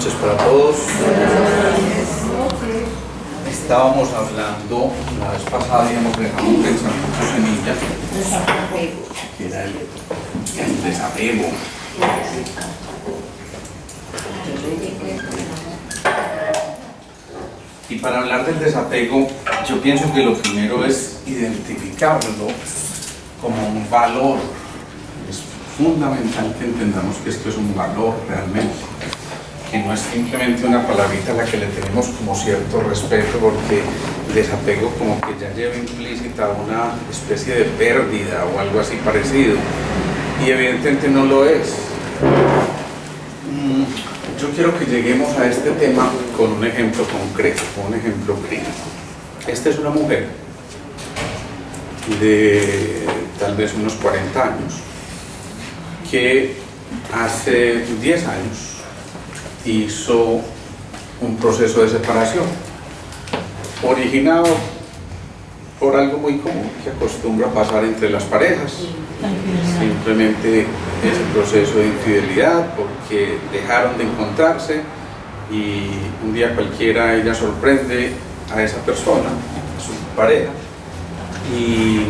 noches para todos. Estábamos hablando, la vez pasada habíamos dejado un pensamiento semilla, que era el desapego. Y para hablar del desapego, yo pienso que lo primero es identificarlo como un valor. Es fundamental que entendamos que esto es un valor realmente, que no es simplemente una palabrita a la que le tenemos como cierto respeto, porque desapego como que ya lleva implícita una especie de pérdida o algo así parecido, y evidentemente no lo es. Yo quiero que lleguemos a este tema con un ejemplo concreto, con un ejemplo clínico. Esta es una mujer de tal vez unos 40 años que hace 10 años hizo un proceso de separación originado por algo muy común que acostumbra pasar entre las parejas, simplemente ese proceso de infidelidad, porque dejaron de encontrarse y un día cualquiera ella sorprende a esa persona, a su pareja, y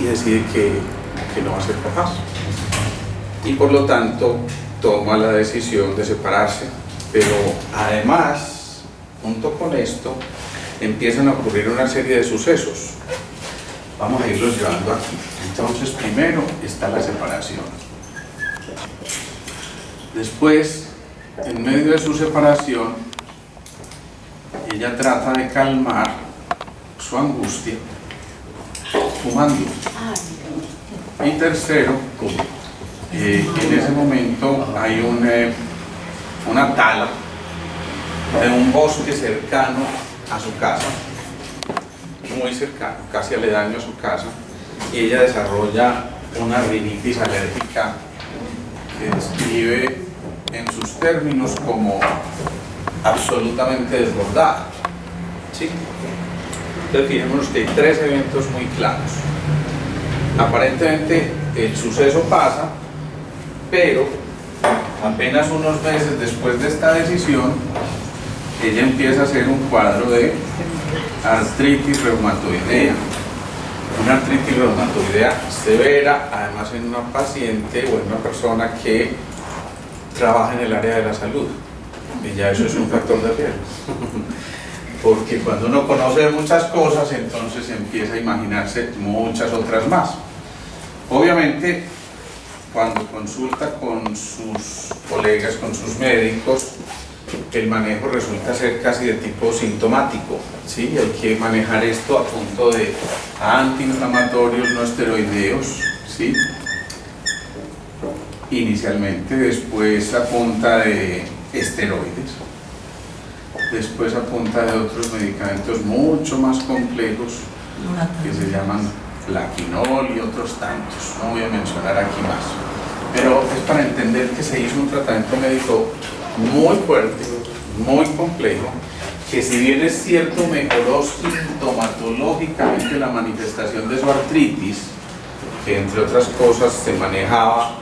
decide que no va a ser capaz, y por lo tanto toma la decisión de separarse. Pero además, junto con esto, empiezan a ocurrir una serie de sucesos. Vamos a irlos llevando aquí. Entonces, primero está la separación. Después, en medio de su separación, ella trata de calmar su angustia fumando. Y tercero, en ese momento hay una tala de un bosque cercano a su casa, muy cercano, casi aledaño a su casa, y ella desarrolla una rinitis alérgica que describe en sus términos como absolutamente desbordada. ¿Sí? Entonces fijémonos que hay tres eventos muy claros. Aparentemente el suceso pasa, pero apenas unos meses después de esta decisión, ella empieza a hacer un cuadro de artritis reumatoidea. Una artritis reumatoidea severa, además en una paciente o en una persona que trabaja en el área de la salud. Y ya eso es un factor de riesgo. Porque cuando uno conoce muchas cosas, entonces empieza a imaginarse muchas otras más. Obviamente, cuando consulta con sus colegas, con sus médicos, el manejo resulta ser casi de tipo sintomático, ¿sí? Hay que manejar esto a punto de antiinflamatorios no esteroideos, ¿sí? Inicialmente, después a punta de esteroides, después a punta de otros medicamentos mucho más complejos que se llaman plaquinol y otros tantos, no voy a mencionar aquí más, pero es para entender que se hizo un tratamiento médico muy fuerte, muy complejo, que si bien es cierto mejoró sintomatológicamente la manifestación de su artritis, que entre otras cosas se manejaba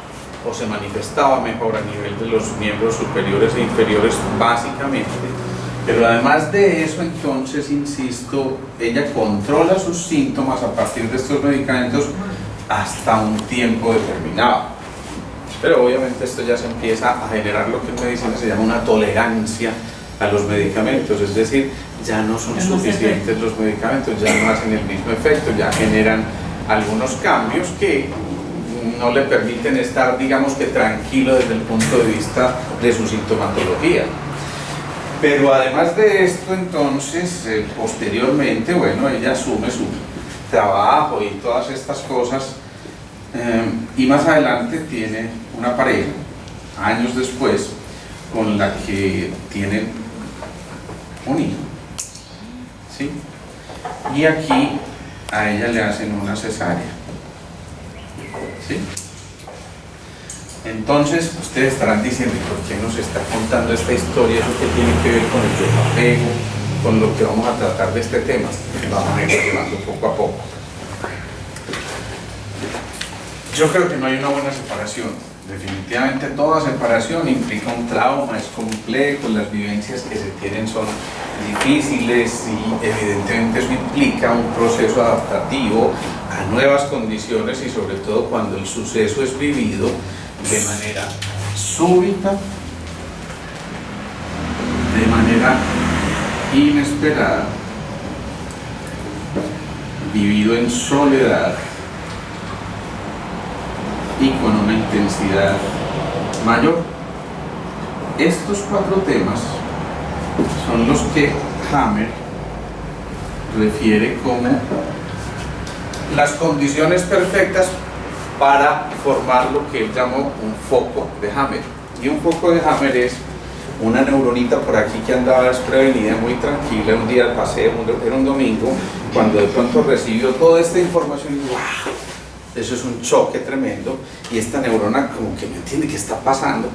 o se manifestaba mejor a nivel de los miembros superiores e inferiores básicamente, pero además de eso, entonces, insisto, ella controla sus síntomas a partir de estos medicamentos hasta un tiempo determinado. Pero obviamente esto ya se empieza a generar lo que en medicina se llama una tolerancia a los medicamentos, es decir, ya no son suficientes los medicamentos, ya no hacen el mismo efecto, ya generan algunos cambios que no le permiten estar, digamos que tranquilo desde el punto de vista de su sintomatología. Pero además de esto, entonces, posteriormente, bueno, ella asume su trabajo y todas estas cosas, y más adelante tiene una pareja, años después, con la que tienen un hijo, ¿sí? Y aquí a ella le hacen una cesárea, ¿sí? Entonces ustedes estarán diciendo, ¿por qué nos está contando esta historia? ¿Eso qué tiene que ver con el desapego, con lo que vamos a tratar de este tema? Vamos a irlo llevando poco a poco. Yo creo que no hay una buena separación Definitivamente toda separación implica un trauma, es complejo, las vivencias que se tienen son difíciles y evidentemente eso implica un proceso adaptativo a nuevas condiciones y sobre todo cuando el suceso es vivido de manera súbita, de manera inesperada, vivido en soledad y con una intensidad mayor. Estos 4 temas son los que Hammer refiere como las condiciones perfectas para formar lo que él llamó un foco de Hammer. Y un foco de Hammer es una neuronita por aquí que andaba desprevenida, muy tranquila, un día de paseo, era un domingo, cuando de pronto recibió toda esta información y ¡wow! Eso es un choque tremendo, y esta neurona como que no entiende qué está pasando,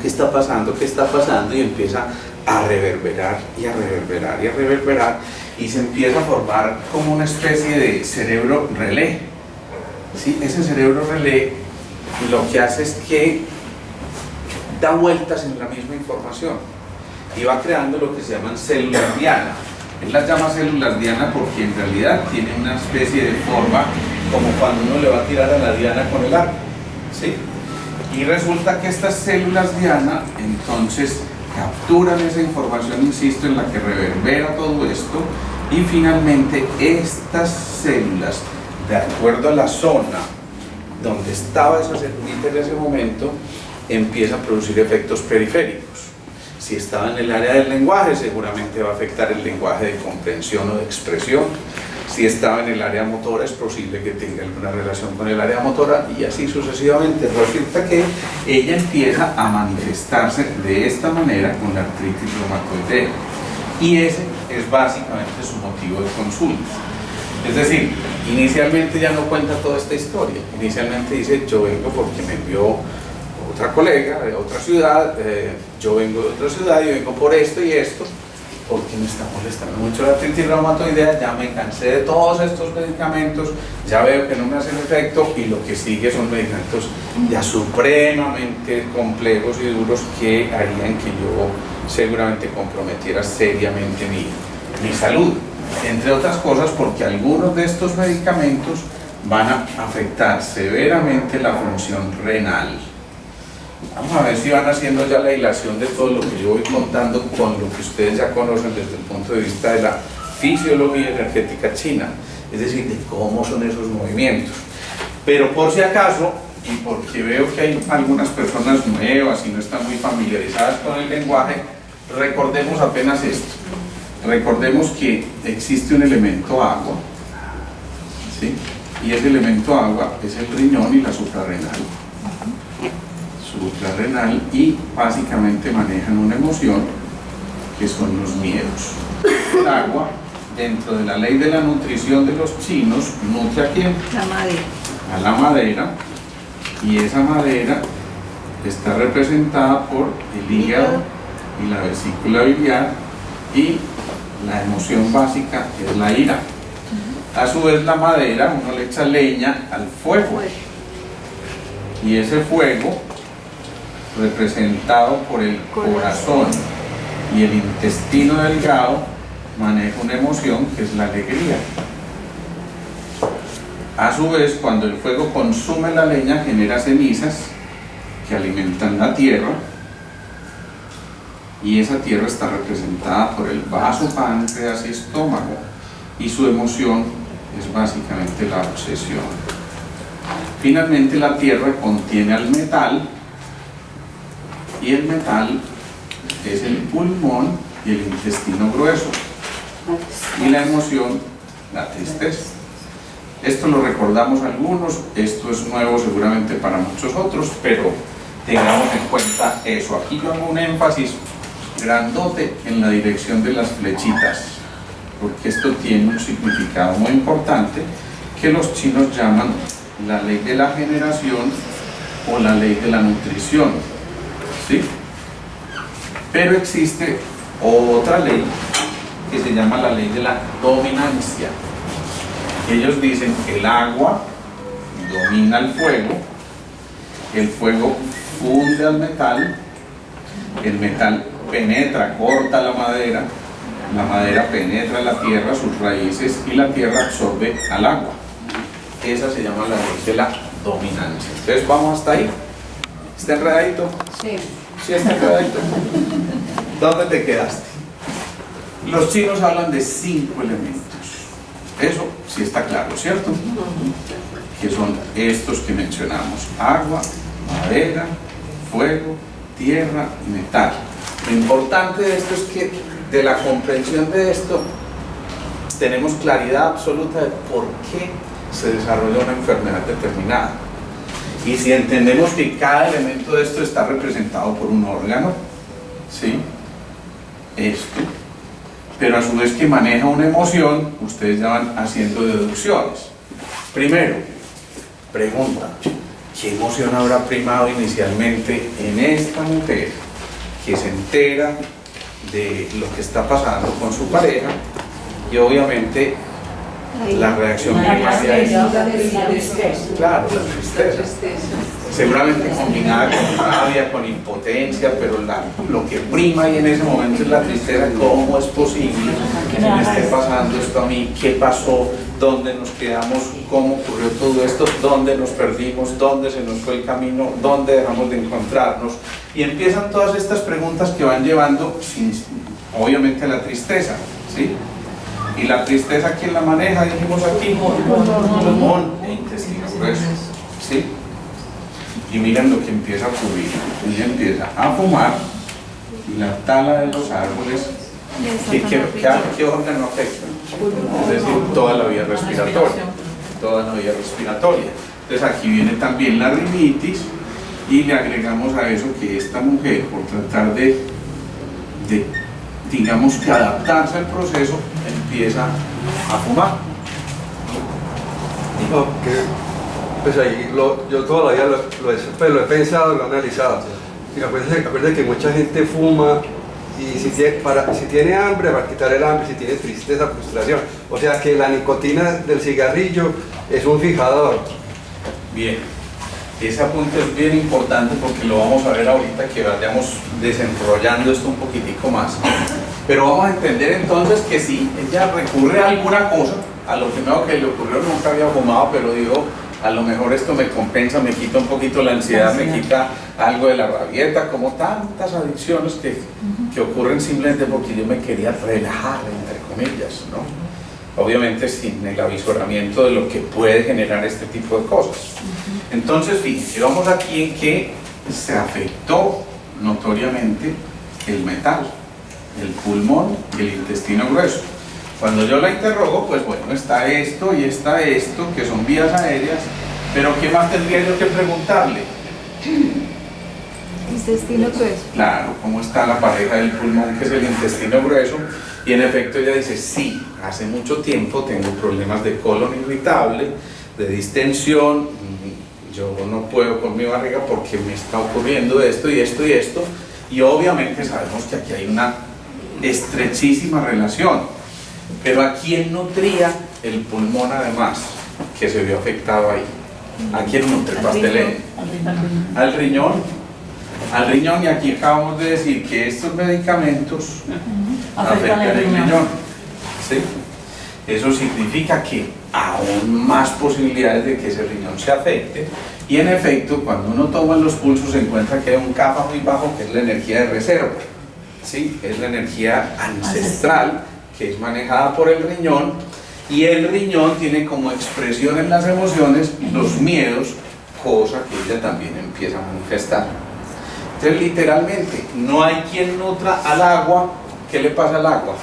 y empieza a reverberar y a reverberar y a reverberar, y se empieza a formar como una especie de cerebro relé. ¿Sí? Ese cerebro relé lo que hace es que da vueltas en la misma información y va creando lo que se llaman células diana. Él las llama células diana porque en realidad tiene una especie de forma como cuando uno le va a tirar a la diana con el arco, ¿sí? Y resulta que estas células diana entonces capturan esa información, insisto, en la que reverbera todo esto, y finalmente estas células, de acuerdo a la zona donde estaba esa celulita en ese momento, empieza a producir efectos periféricos. Si estaba en el área del lenguaje, seguramente va a afectar el lenguaje de comprensión o de expresión. Si estaba en el área motora, es posible que tenga alguna relación con el área motora, y así sucesivamente. Resulta que ella empieza a manifestarse de esta manera con la artritis reumatoidea, y ese es básicamente su motivo de consulta. Es decir, inicialmente ya no cuenta toda esta historia. Inicialmente dice: yo vengo porque me envió otra colega de otra ciudad, yo vengo de otra ciudad y vengo por esto y esto, porque me está molestando mucho la artritis reumatoidea, ya me cansé de todos estos medicamentos, ya veo que no me hacen efecto, y lo que sigue son medicamentos ya supremamente complejos y duros que harían que yo seguramente comprometiera seriamente mi salud. Entre otras cosas porque algunos de estos medicamentos van a afectar severamente la función renal. Vamos a ver si van haciendo ya la hilación de todo lo que yo voy contando con lo que ustedes ya conocen desde el punto de vista de la fisiología energética china, es decir, de cómo son esos movimientos. Pero por si acaso, y porque veo que hay algunas personas nuevas y no están muy familiarizadas con el lenguaje, recordemos apenas esto. Recordemos que existe un elemento agua, ¿sí? Y ese elemento agua es el riñón y la suprarrenal. Suprarrenal, y básicamente manejan una emoción que son los miedos. El agua, dentro de la ley de la nutrición de los chinos, nutre ¿a quién? La madera. A la madera, y esa madera está representada por el hígado y la vesícula biliar, y la emoción básica es la ira. A su vez, la madera, uno le echa leña al fuego, y ese fuego, representado por el corazón y el intestino delgado, maneja una emoción que es la alegría. A su vez, cuando el fuego consume la leña, genera cenizas que alimentan la tierra, y esa tierra está representada por el vaso, páncreas y estómago, y su emoción es básicamente la obsesión. Finalmente, la tierra contiene al metal, y el metal es el pulmón y el intestino grueso, y la emoción, la tristeza. Esto lo recordamos algunos, esto es nuevo seguramente para muchos otros, pero tengamos en cuenta eso. Aquí yo hago un énfasis grandote en la dirección de las flechitas, porque esto tiene un significado muy importante que los chinos llaman la ley de la generación o la ley de la nutrición, ¿sí? Pero existe otra ley que se llama la ley de la dominancia. Ellos dicen que el agua domina el fuego funde al metal, el metal penetra, corta la madera penetra la tierra, sus raíces, y la tierra absorbe al agua. Esa se llama la ley de la dominancia. Entonces vamos hasta ahí. ¿Está enredadito? Sí. Sí, está enredadito. ¿Dónde te quedaste? Los chinos hablan de 5 elementos. Eso sí está claro, ¿cierto? Que son estos que mencionamos: agua, madera, fuego, tierra y metal. Lo importante de esto es que de la comprensión de esto tenemos claridad absoluta de por qué se desarrolla una enfermedad determinada. Y si entendemos que cada elemento de esto está representado por un órgano, ¿sí? Esto, pero a su vez que maneja una emoción, ustedes ya van haciendo deducciones. Primero, pregunta: ¿qué emoción habrá primado inicialmente en esta mujer que se entera de lo que está pasando con su pareja? Y obviamente la reacción primaria es, claro, la tristeza, seguramente combinada con rabia, con impotencia, pero lo que prima ahí en ese momento es la tristeza. ¿Cómo es posible que me esté pasando esto a mí? ¿Qué pasó? ¿Dónde nos quedamos? ¿Cómo ocurrió todo esto? ¿Dónde nos perdimos? ¿Dónde se nos fue el camino? ¿Dónde dejamos de encontrarnos? Y empiezan todas estas preguntas que van llevando, obviamente, a la tristeza, ¿sí? Y la tristeza, ¿quién la maneja? Dijimos aquí, pulmón e intestino grueso, ¿sí? Y miren lo que empieza a ocurrir. Ella empieza a fumar, y la tala de los árboles, ¿qué órgano afecta? Es decir, toda la vía respiratoria. Toda la vía respiratoria. Entonces aquí viene también la rinitis, y le agregamos a eso que esta mujer, por tratar de digamos que adaptarse al proceso, empieza a fumar. No, pues ahí yo todavía lo he pensado, lo he analizado. Y acuérdense que mucha gente fuma, y si tiene hambre, va a quitar el hambre; si tiene tristeza, frustración. O sea que la nicotina del cigarrillo es un fijador. Bien, ese apunte es bien importante porque lo vamos a ver ahorita que vayamos desenrollando esto un poquitico más. Pero vamos a entender entonces que si ella recurre a alguna cosa, a lo primero que le ocurrió, nunca había fumado, pero digo, a lo mejor esto me compensa, me quita un poquito la ansiedad, me quita algo de la rabieta, como tantas adicciones que ocurren simplemente porque yo me quería relajar, entre comillas, ¿no? Obviamente sin el avisoramiento de lo que puede generar este tipo de cosas. Entonces, fíjense, vamos aquí en que se afectó notoriamente el metal, el pulmón y el intestino grueso. Cuando yo la interrogo, pues bueno, está esto y está esto, que son vías aéreas, pero ¿qué más tendría yo que preguntarle? Intestino grueso. Claro, ¿cómo está la pareja del pulmón, que es el intestino grueso? Y en efecto ella dice: sí, hace mucho tiempo tengo problemas de colon irritable, de distensión, yo no puedo con mi barriga porque me está ocurriendo esto y esto y esto. Y obviamente sabemos que aquí hay una estrechísima relación. Pero ¿a quién nutría el pulmón además, que se vio afectado ahí? ¿A quién nutre pastelén? Al riñón. Al riñón, y aquí acabamos de decir que estos medicamentos afectan el riñón. ¿Sí? Eso significa que aún más posibilidades de que ese riñón se afecte. Y en efecto, cuando uno toma los pulsos, se encuentra que hay un kappa muy bajo, que es la energía de reserva, ¿sí? Es la energía ancestral, que es manejada por el riñón, y el riñón tiene como expresión en las emociones los miedos, cosa que ella también empieza a manifestar. Entonces, literalmente, no hay quien nutra al agua. ¿Qué le pasa al agua?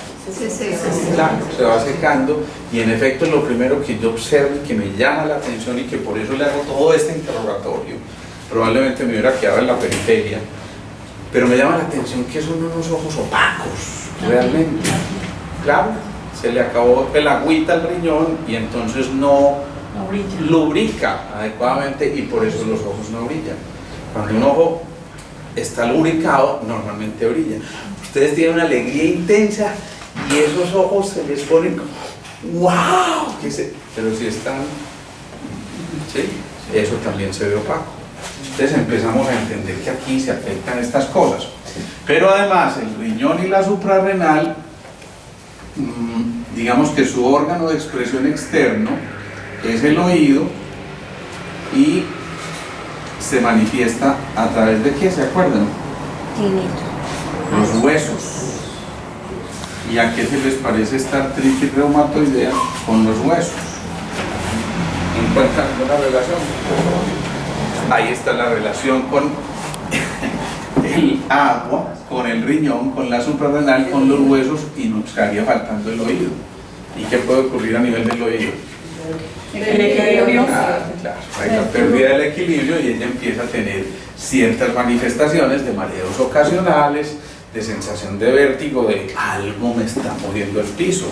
Claro, se va secando. Y en efecto, lo primero que yo observo y que me llama la atención, y que por eso le hago todo este interrogatorio, probablemente me hubiera quedado en la periferia, pero me llama la atención que son unos ojos opacos, realmente. Claro, se le acabó el agüita al riñón y entonces no lubrica adecuadamente, y por eso los ojos no brillan. Cuando un ojo está lubricado, normalmente brilla. Ustedes tienen una alegría intensa y esos ojos se les ponen como ¡wow! Pero si están, ¿sí? Eso también se ve opaco. Entonces empezamos a entender que aquí se afectan estas cosas. Pero además el riñón y la suprarrenal, digamos que su órgano de expresión externo es el oído y se manifiesta a través de ¿qué? ¿Se acuerdan? Los huesos. ¿Y a qué se les parece esta artritis reumatoidea con los huesos? ¿Encuentran alguna relación? Ahí está la relación con el agua, con el riñón, con la suprarrenal, con los huesos, y nos estaría faltando el oído. ¿Y qué puede ocurrir a nivel del oído? El equilibrio. Claro, hay la pérdida del equilibrio y ella empieza a tener ciertas manifestaciones de mareos ocasionales, de sensación de vértigo, de algo me está moviendo el piso.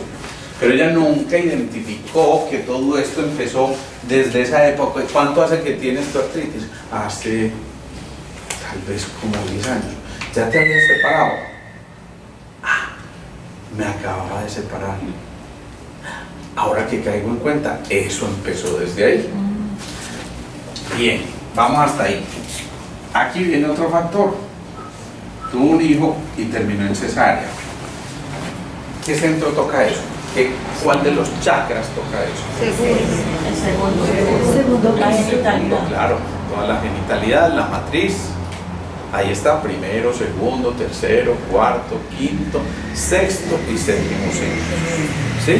Pero ella nunca identificó que todo esto empezó desde esa época. ¿Cuánto hace que tienes tu artritis? Hace tal vez como 10 años. ¿Ya te habías separado? Me acababa de separar. Ahora que caigo en cuenta, eso empezó desde ahí. Bien, vamos hasta ahí. Aquí viene otro factor. Tuvo un hijo y terminó en cesárea. ¿Qué centro toca eso? ¿Cuál de los chakras toca eso? El segundo, la genitalidad. Claro, toda la genitalidad, la matriz. Ahí está, primero, segundo, tercero, cuarto, quinto, sexto y séptimo centro. ¿Sí?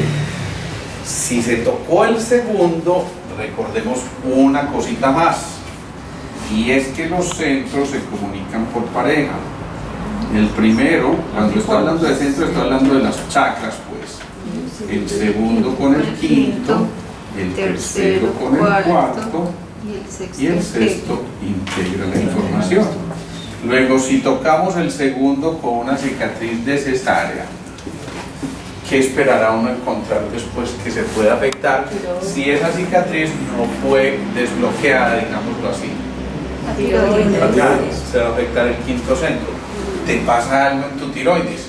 Si se tocó el segundo, recordemos una cosita más. Y es que los centros se comunican por pareja. El primero, cuando estoy hablando de centro, estoy hablando de las chakras, pues. El segundo con el quinto, el tercero con el cuarto y el sexto integra la información. Luego, si tocamos el segundo con una cicatriz de cesárea, ¿qué esperará uno encontrar después que se puede afectar si esa cicatriz no fue desbloqueada, digámoslo así? Se va a afectar el quinto centro. ¿Te pasa algo en tu tiroides?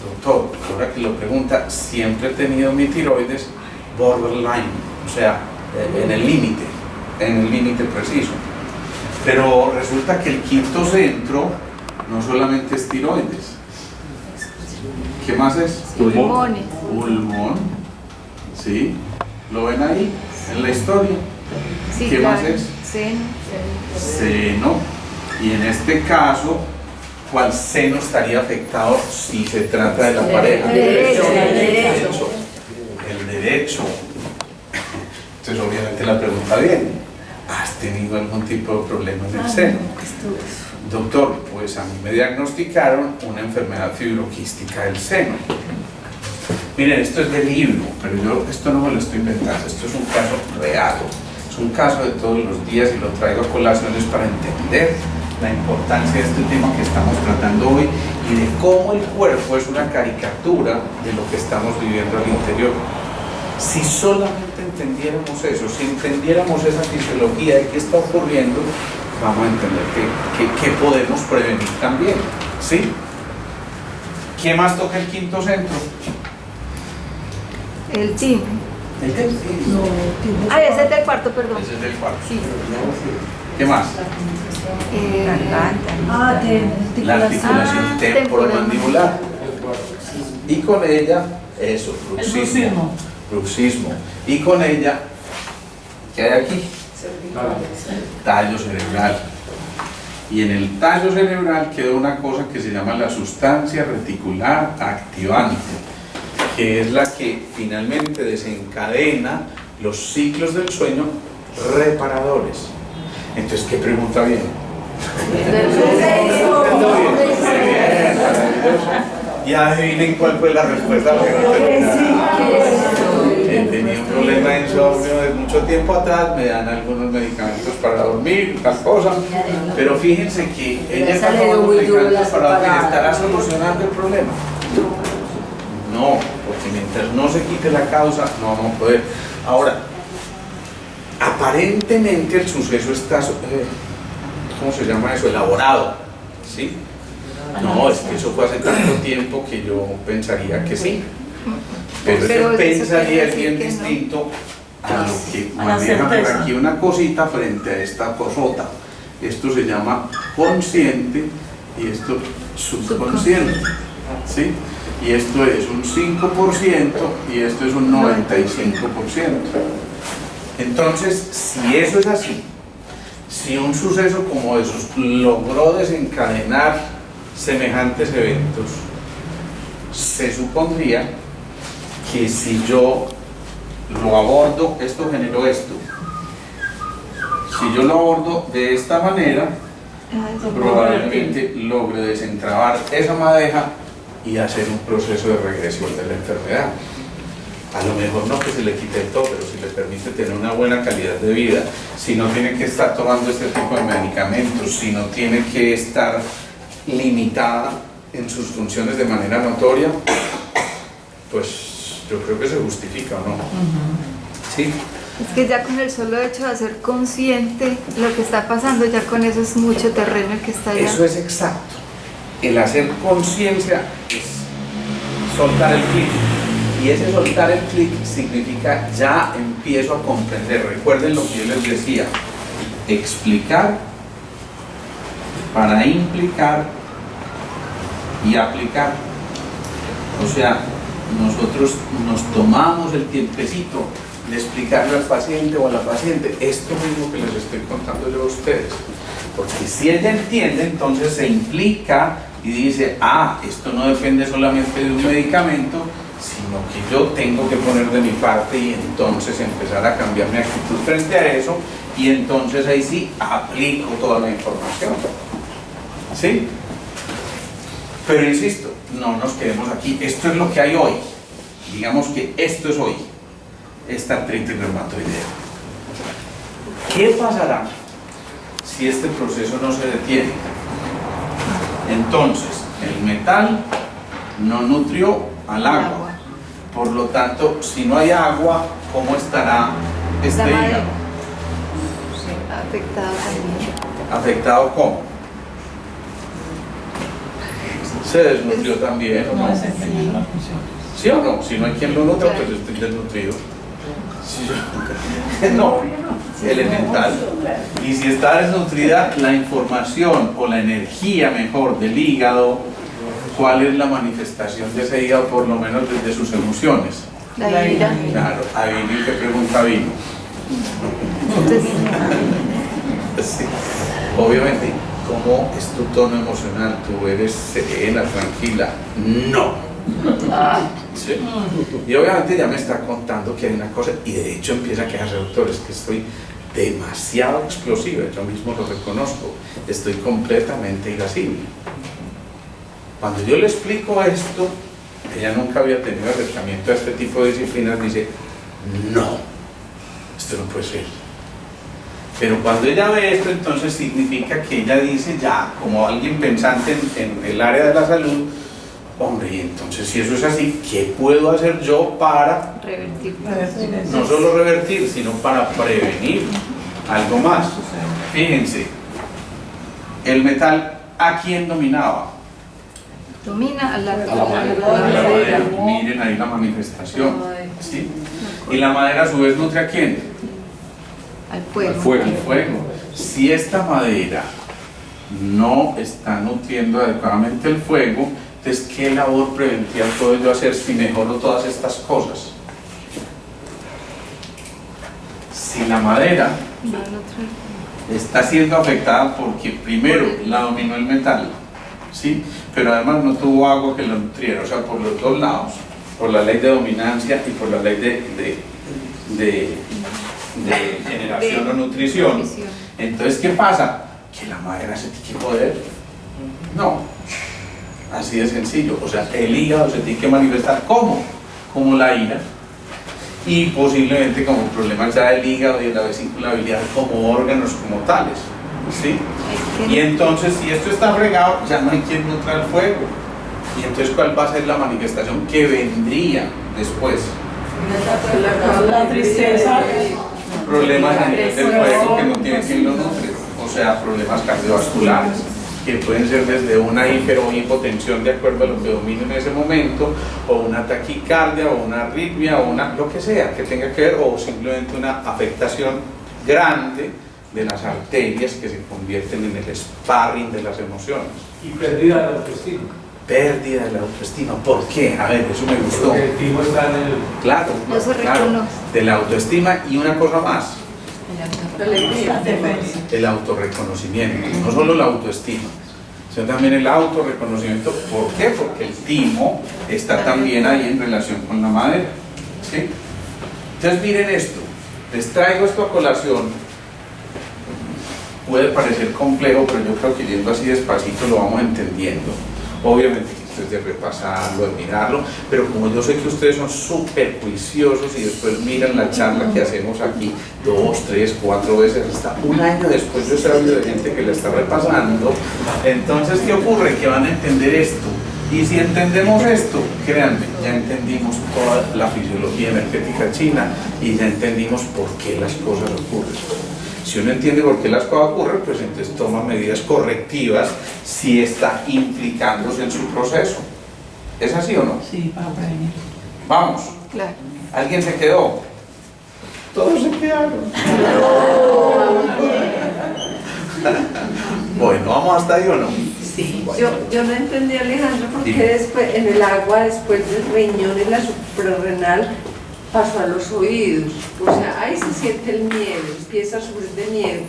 Doctor, ahora que lo pregunta, siempre he tenido mi tiroides borderline, o sea, en el límite preciso. Pero resulta que el quinto centro no solamente es tiroides. ¿Qué más es? Pulmones. Pulmón. ¿Sí? ¿Lo ven ahí en la historia? Sí, ¿Qué claro. más es? Seno. Seno. Y en este caso, ¿cuál seno estaría afectado si se trata de la pareja? El derecho. El derecho. Entonces, obviamente la pregunta viene: ¿has tenido algún tipo de problema en el seno? Doctor, pues a mí me diagnosticaron una enfermedad fibroquística del seno. Miren, esto es de libro, pero yo esto no me lo estoy inventando, esto es un caso real. Es un caso de todos los días y lo traigo a colaciones para entender la importancia de este tema que estamos tratando hoy y de cómo el cuerpo es una caricatura de lo que estamos viviendo al interior. Si solamente entendiéramos eso, si entendiéramos esa fisiología de qué está ocurriendo, vamos a entender que podemos prevenir también, ¿sí? ¿Qué más toca el quinto centro? El timbre. El qué? Ese es del cuarto, perdón. Ese es del cuarto. Sí. ¿Qué más? La articulación temporomandibular. Y con ella, eso, bruxismo. Y con ella, ¿qué hay aquí? Tallo cerebral. Y en el tallo cerebral quedó una cosa que se llama la sustancia reticular activante, que es la que finalmente desencadena los ciclos del sueño reparadores. Entonces, ¿qué pregunta viene? Ya adivinen cuál fue la respuesta a la pregunta. He tenido un problema de insomnio de mucho tiempo atrás, me dan algunos medicamentos para dormir, tal cosa, pero fíjense que ella está tomando medicamentos para dormir, ¿estará solucionando el problema? No, porque mientras no se quite la causa, no vamos a poder. Ahora, aparentemente el suceso está, ¿cómo se llama eso? Elaborado, ¿sí? No, es que eso fue hace tanto tiempo que yo pensaría que sí. Pero ese pensaría es bien distinto a lo que maneja por aquí una cosita frente a esta cosota. esto se llama consciente y esto subconsciente, ¿sí? Y esto es un 5% y esto es un 95%. Entonces, si eso es así, si un suceso como esos logró desencadenar semejantes eventos, se supondría que si yo lo abordo, esto generó esto. Si yo lo abordo de esta manera, probablemente logre desentrabar esa madeja y hacer un proceso de regresión de la enfermedad. A lo mejor no que se le quite todo, pero si le permite tener una buena calidad de vida, si no tiene que estar tomando este tipo de medicamentos, si no tiene que estar limitada en sus funciones de manera notoria, pues yo creo que se justifica, ¿o no? Sí. Es que ya con el solo hecho de hacer consciente lo que está pasando, ya con eso es mucho terreno el que está allá. Eso es exacto. El hacer conciencia es soltar el clic. Y ese soltar el clic significa ya empiezo a comprender. Recuerden lo que yo les decía: explicar para implicar y aplicar. O sea, nosotros nos tomamos el tiempecito de explicarle al paciente o a la paciente esto mismo que les estoy contando yo a ustedes. Porque si ella entiende, entonces se implica y dice: ah, esto no depende solamente de un medicamento, sino que yo tengo que poner de mi parte y entonces empezar a cambiar mi actitud frente a eso, y entonces ahí sí aplico toda la información. ¿Sí? Pero insisto, no nos quedemos aquí. Esto es lo que hay hoy. Digamos que esto es hoy, esta artritis reumatoidea. ¿Qué pasará si este proceso no se detiene? Entonces, el metal no nutrió al agua. Por lo tanto, si no hay agua, ¿cómo estará este hígado? Afectado también. ¿Afectado cómo? Se desnutrió también, ¿o no? ¿Sí o no? Si no hay quien lo nutra, pues yo estoy desnutrido. No, elemental. Y si está desnutrida, la información o la energía mejor del hígado, ¿cuál es la manifestación de ese hígado, por lo menos desde sus emociones? La ira. Claro, adivinen qué pregunta vino. Sí. Obviamente, ¿cómo es tu tono emocional? ¿Tú eres serena, tranquila? No. ¿Sí? Y obviamente ya me está contando que hay una cosa, y de hecho empieza a quejarse: doctor, es que estoy demasiado explosiva, yo mismo lo reconozco, estoy completamente irascible. Cuando yo le explico esto, ella nunca había tenido acercamiento a este tipo de disciplinas, dice: no, esto no puede ser. Pero cuando ella ve esto, entonces significa que ella dice, ya, como alguien pensante en el área de la salud: hombre, y entonces si eso es así, ¿qué puedo hacer yo para Revertir. no solo revertir, sino para prevenir algo más? Fíjense, el metal, ¿a quién dominaba? Domina a la madera. Miren ahí la manifestación, ¿sí? Y la madera a su vez nutre ¿a quién? al fuego. El fuego. Si esta madera no está nutriendo adecuadamente el fuego, entonces ¿qué labor preventiva puedo yo hacer si mejoro todas estas cosas? Si la madera está siendo afectada porque primero la dominó el metal, ¿sí? Pero además no tuvo agua que lo nutriera, o sea, por los dos lados, por la ley de dominancia y por la ley de generación o nutrición. Entonces, ¿qué pasa? Que la madera se tiene que joder. No, así de sencillo. O sea, el hígado se tiene que manifestar ¿cómo? Como la ira, y posiblemente como problemas ya del hígado y de la vesícula biliar como órganos como tales, ¿sí? Y entonces, si esto está fregado, ya no hay quien nutra el fuego. Y entonces, ¿cuál va a ser la manifestación que vendría después? La tristeza. Problemas a nivel del fuego que no tiene quien lo nutre, o sea, problemas cardiovasculares, que pueden ser desde una hiper o hipotensión de acuerdo a lo que domine en ese momento, o una taquicardia, o una arritmia, o lo que sea que tenga que ver, o simplemente una afectación grande de las arterias que se convierten en el sparring de las emociones. Y pérdida de la autoestima. Pérdida de la autoestima. ¿Por qué? A ver, eso me gustó. Porque el timo está en el... Claro, No se claro, reconoce. de la autoestima y una cosa más, La defensa. el autorreconocimiento, no solo la autoestima, sino también el autorreconocimiento. ¿Por qué? Porque el timo está también ahí en relación con la madera, ¿sí? Entonces miren esto, les traigo esto a colación, puede parecer complejo, pero yo creo que yendo así despacito lo vamos entendiendo. Obviamente que esto es de repasarlo, de mirarlo, pero como yo sé que ustedes son súper juiciosos y después miran la charla que hacemos aquí 2, 3, 4 veces, hasta un año después yo he sabido de gente que la está repasando, entonces ¿qué ocurre? Que van a entender esto. Y si entendemos esto, créanme, ya entendimos toda la fisiología energética china y ya entendimos por qué las cosas ocurren. Si uno entiende por qué las cosas ocurren, pues entonces toma medidas correctivas si está implicándose en su proceso. ¿Es así o no? Sí, para prevenir. Vamos. Claro. ¿Alguien se quedó? Todos se quedaron. Bueno, ¿vamos hasta ahí o no? Sí. Yo no entendí, Alejandro, por qué después, en el agua, después del riñón y la suprarrenal, pasó a los oídos. O sea, ahí se siente el miedo, empieza a sufrir de miedo.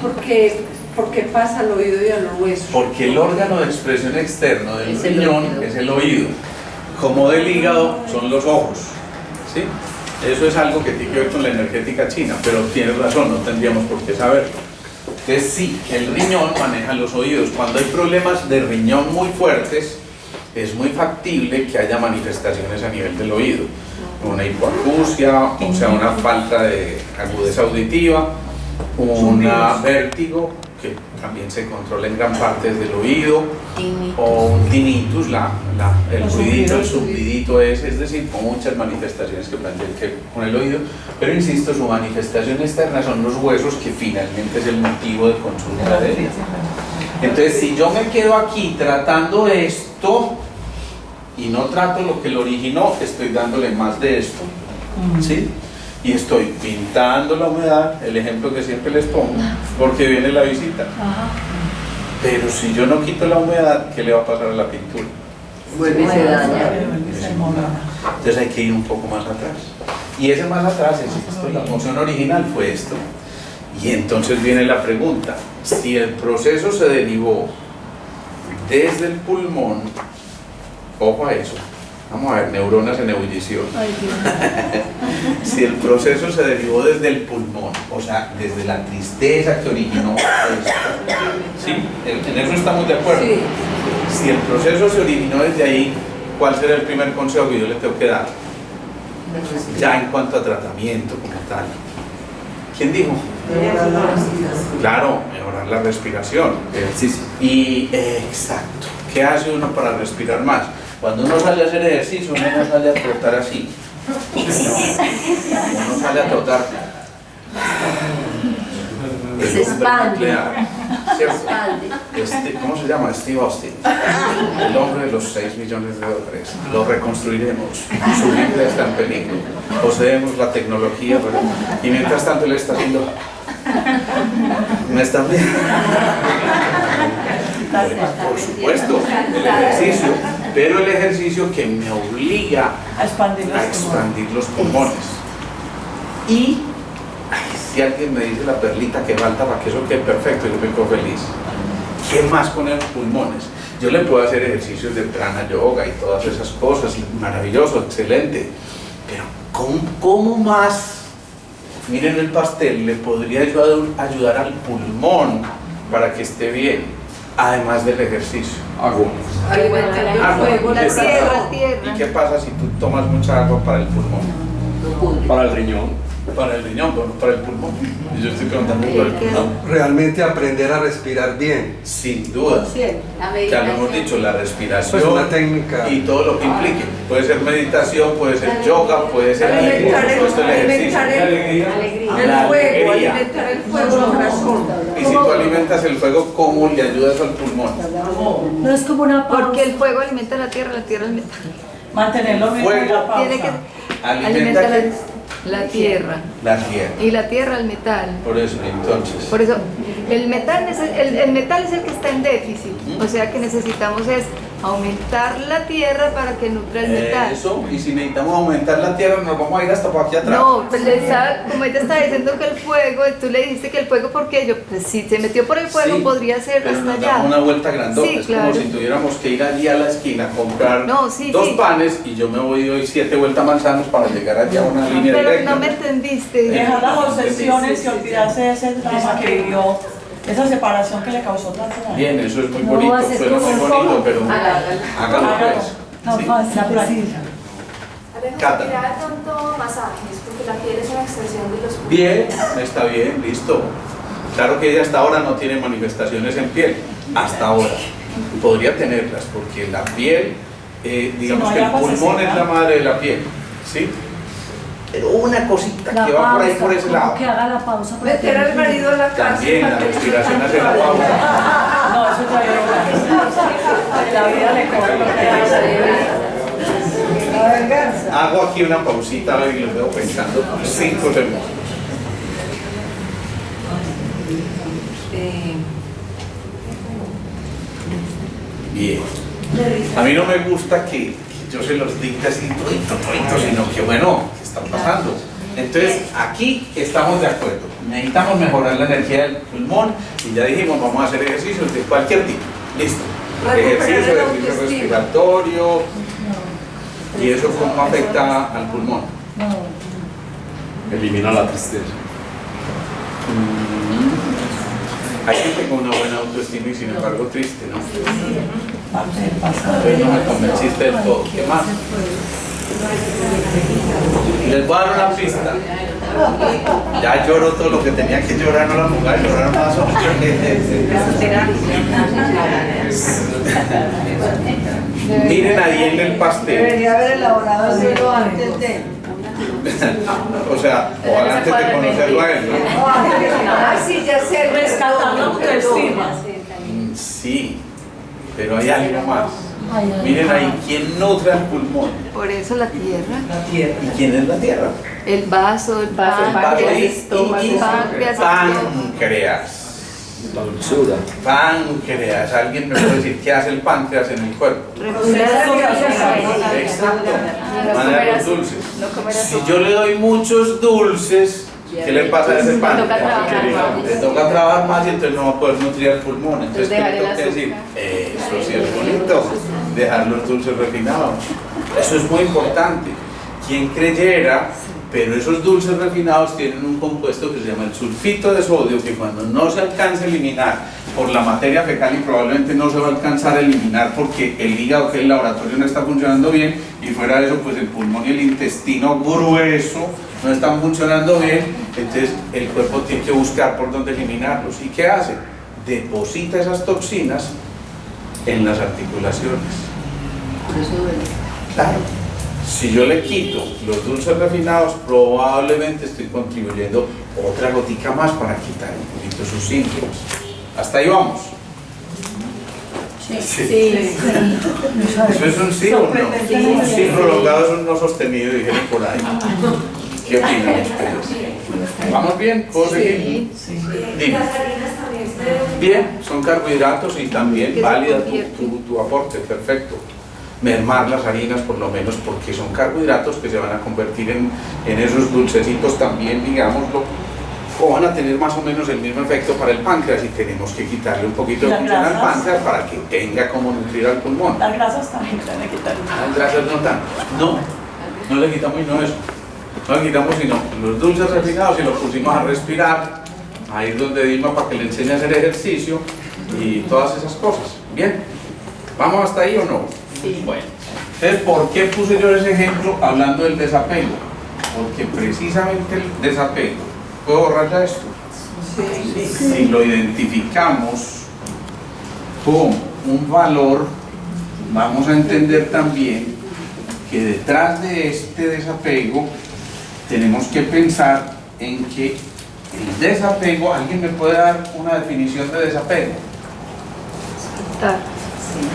¿Por qué pasa al oído y a los huesos? Porque el órgano de expresión externo del Es el riñón oído. es el oído. Como del hígado son los ojos. ¿Sí? Eso es algo que tiene que ver con la energética china, pero tienes razón, no tendríamos por qué saberlo. Entonces sí, el riñón maneja los oídos. Cuando hay problemas de riñón muy fuertes, es muy factible que haya manifestaciones a nivel del oído. Una hipoacusia, o sea, una falta de agudeza auditiva, un vértigo, que también se controla en gran parte desde el oído, o un tinnitus, el ruidito, el zumbidito es decir, muchas manifestaciones que plantean que ver con el oído, pero insisto, su manifestación externa son los huesos, que finalmente es el motivo de consulta de él. Entonces, si yo me quedo aquí tratando esto y no trato lo que lo originó, estoy dándole más de esto, ¿sí? Y estoy pintando la humedad, el ejemplo que siempre les pongo, porque viene la visita. Pero si yo no quito la humedad, ¿qué le va a pasar a la pintura? Vuelve y se daña. Entonces hay que ir un poco más atrás. Y ese más atrás, la emoción original fue esto. Y entonces viene la pregunta, si el proceso se derivó desde el pulmón, ojo a eso, vamos a ver, neuronas en ebullición. Si el proceso se derivó desde el pulmón, o sea, desde la tristeza que originó esto, ¿sí? En eso estamos de acuerdo. Sí. Si el proceso se originó desde ahí, ¿cuál será el primer consejo que yo le tengo que dar? Ya en cuanto a tratamiento como tal. ¿Quién dijo? Claro, mejorar la respiración. Ejercicio. Y exacto. ¿Qué hace uno para respirar más? Cuando uno sale a hacer ejercicio, uno no sale a trotar así. Uno sale a trotar. Se expande. ¿Cierto? ¿Cómo se llama? Steve Austin. El hombre de los 6 millones de dólares. Lo reconstruiremos. Su vida está en peligro. Poseemos la tecnología, pero... y mientras tanto él está haciendo... ¿Me están viendo? Por supuesto, el ejercicio, pero el ejercicio que me obliga A expandir a expandir los pulmones. Y ay, si alguien me dice la perlita que falta para que eso quede perfecto, yo me quedo feliz. ¿Qué más con los pulmones? Yo le puedo hacer ejercicios de prana yoga y todas esas cosas, maravilloso, excelente, pero ¿cómo más? Miren el pastel, le podría ayudar al pulmón para que esté bien, además del ejercicio. Agua. Alimentar el Agua. fuego, la Tierra, tierra. ¿Y qué pasa si tú tomas mucha agua para el pulmón? Para el riñón. Para el riñón, pero no para el pulmón. Y yo estoy preguntando por el pulmón. Realmente aprender a respirar bien. Sin duda. Ya lo hemos dicho, la respiración Pues una técnica. y todo lo que implique. Puede ser meditación, puede ser yoga, puede ser Alimentar por supuesto, el ejercicio. el fuego, alimentar el fuego al corazón. Y si tú alimentas el fuego, ¿cómo le ayudas al pulmón? No es como una pausa. Porque el fuego alimenta la tierra alimenta. Mantenerlo vivo en la pausa. Tiene que Alimenta alimentar que La tierra. La tierra. Y la tierra al metal. Por eso, entonces. Por eso, el metal es el que está en déficit. O sea que necesitamos es aumentar la tierra para que nutra el metal. Eso, y si necesitamos aumentar la tierra, nos vamos a ir hasta por aquí atrás. No, pues como ella estaba diciendo que el fuego, tú le dijiste que el fuego, porque yo, pues si se metió por el fuego, Sí, podría ser pero hasta nos allá. damos una vuelta grandota. Sí, es claro. como si tuviéramos que ir allí a la esquina a comprar No, sí, dos sí. panes y yo me voy hoy 7 vueltas manzanos para llegar allá a una línea Pero directa. no me entendiste. Dejar las obsesiones y olvidarse de ese drama que vivió, esa separación que le causó tanto daño. Bien, eso es muy No, bonito, haces suena como muy un bonito, poco. pero hágalo pues. No, Sí. fácil, la práctica. Cata. Mira de pronto masajes, porque la piel es una extensión de los pulmones. Bien, está bien, listo. Claro que ella hasta ahora no tiene manifestaciones en piel, hasta ahora. Podría tenerlas, porque la piel, digamos Si no que el hay agua, se pulmón seca. es la madre de la piel, ¿sí? Pero una cosita La que va por ahí pausa, por ese como lado. que haga la pausa para Meter al marido a la cárcel. También la para que respiración no hace la tanto pausa. No, eso todavía no. La vida le cobra lo que hace. La venganza. Hago aquí una pausita y lo veo pensando 5 segundos. Bien. A mí no me gusta que yo se los dicte así, toito, sino que bueno, ¿qué está pasando? Entonces, aquí estamos de acuerdo. Necesitamos mejorar la energía del pulmón y ya dijimos, vamos a hacer ejercicios de cualquier tipo. Listo. Recuperar el Ejercicio autoestima. respiratorio. ¿Y eso cómo afecta al pulmón? Elimina la tristeza. Hay gente con una buena autoestima y sin embargo triste, ¿no? Parte del pasado. Entonces no me convenciste del todo. ¿Qué más? Les voy a dar una pista. Ya lloró todo lo que tenía que llorar, no la mujer, lloraron más o Miren ahí en el pastel. Debería haber elaborado el libro antes de. O sea, o antes de conocerlo a él, ¿no? Ah, sí, ya sé. Rescatando autoestima. Sí, pero hay algo más. Miren ahí, ¿quién nutre al pulmón? Por eso la tierra, ¿Y quién es la tierra? el vaso, el páncreas, Páncreas. La dulzura. Páncreas. ¿Alguien me puede decir qué hace el páncreas en el cuerpo? Exacto. Maneja los dulces. Si yo le doy muchos dulces, ¿qué le pasa a ese páncreas? Le toca trabajar más y entonces no va a poder nutrir el pulmón. Entonces, ¿qué le toca decir? Eso sí es bonito, dejar los dulces refinados. Eso es muy importante. Quien creyera, pero esos dulces refinados tienen un compuesto que se llama el sulfito de sodio, que cuando no se alcanza a eliminar por la materia fecal, y probablemente no se va a alcanzar a eliminar porque el hígado, que el laboratorio no está funcionando bien, y fuera de eso pues el pulmón y el intestino grueso no están funcionando bien, entonces el cuerpo tiene que buscar por dónde eliminarlos. ¿Y qué hace? Deposita esas toxinas en las articulaciones. Claro. Si yo le quito los dulces refinados, probablemente estoy contribuyendo otra gotica más para quitar un poquito sus síntomas. ¿Hasta ahí vamos? Sí. ¿Eso es un sí o no? Un sí prolongado es un no sostenido, dijeron por ahí. ¿Qué opinan ustedes? ¿Vamos bien? ¿Puedo seguir? Dime. Bien, son carbohidratos y también Que se válida convierte. tu aporte, perfecto. Mermar las harinas por lo menos porque son carbohidratos que se van a convertir en esos dulcecitos también, digámoslo, o van a tener más o menos el mismo efecto para el páncreas y tenemos que quitarle un poquito de Las función al grasas. páncreas para que tenga como nutrir al pulmón. Las grasas también se le quitan. Las grasas no tanto. No le quitamos y no eso. No le quitamos sino los dulces refinados y los pusimos a respirar, a ir donde Dilma para que le enseñe a hacer ejercicio y todas esas cosas. Bien, ¿vamos hasta ahí o no? Bueno, entonces, ¿por qué puse yo ese ejemplo hablando del desapego? Porque precisamente el desapego, ¿puedo borrar ya esto? Si lo identificamos como un valor, vamos a entender también que detrás de este desapego tenemos que pensar en que el desapego, ¿alguien me puede dar una definición de desapego? soltar,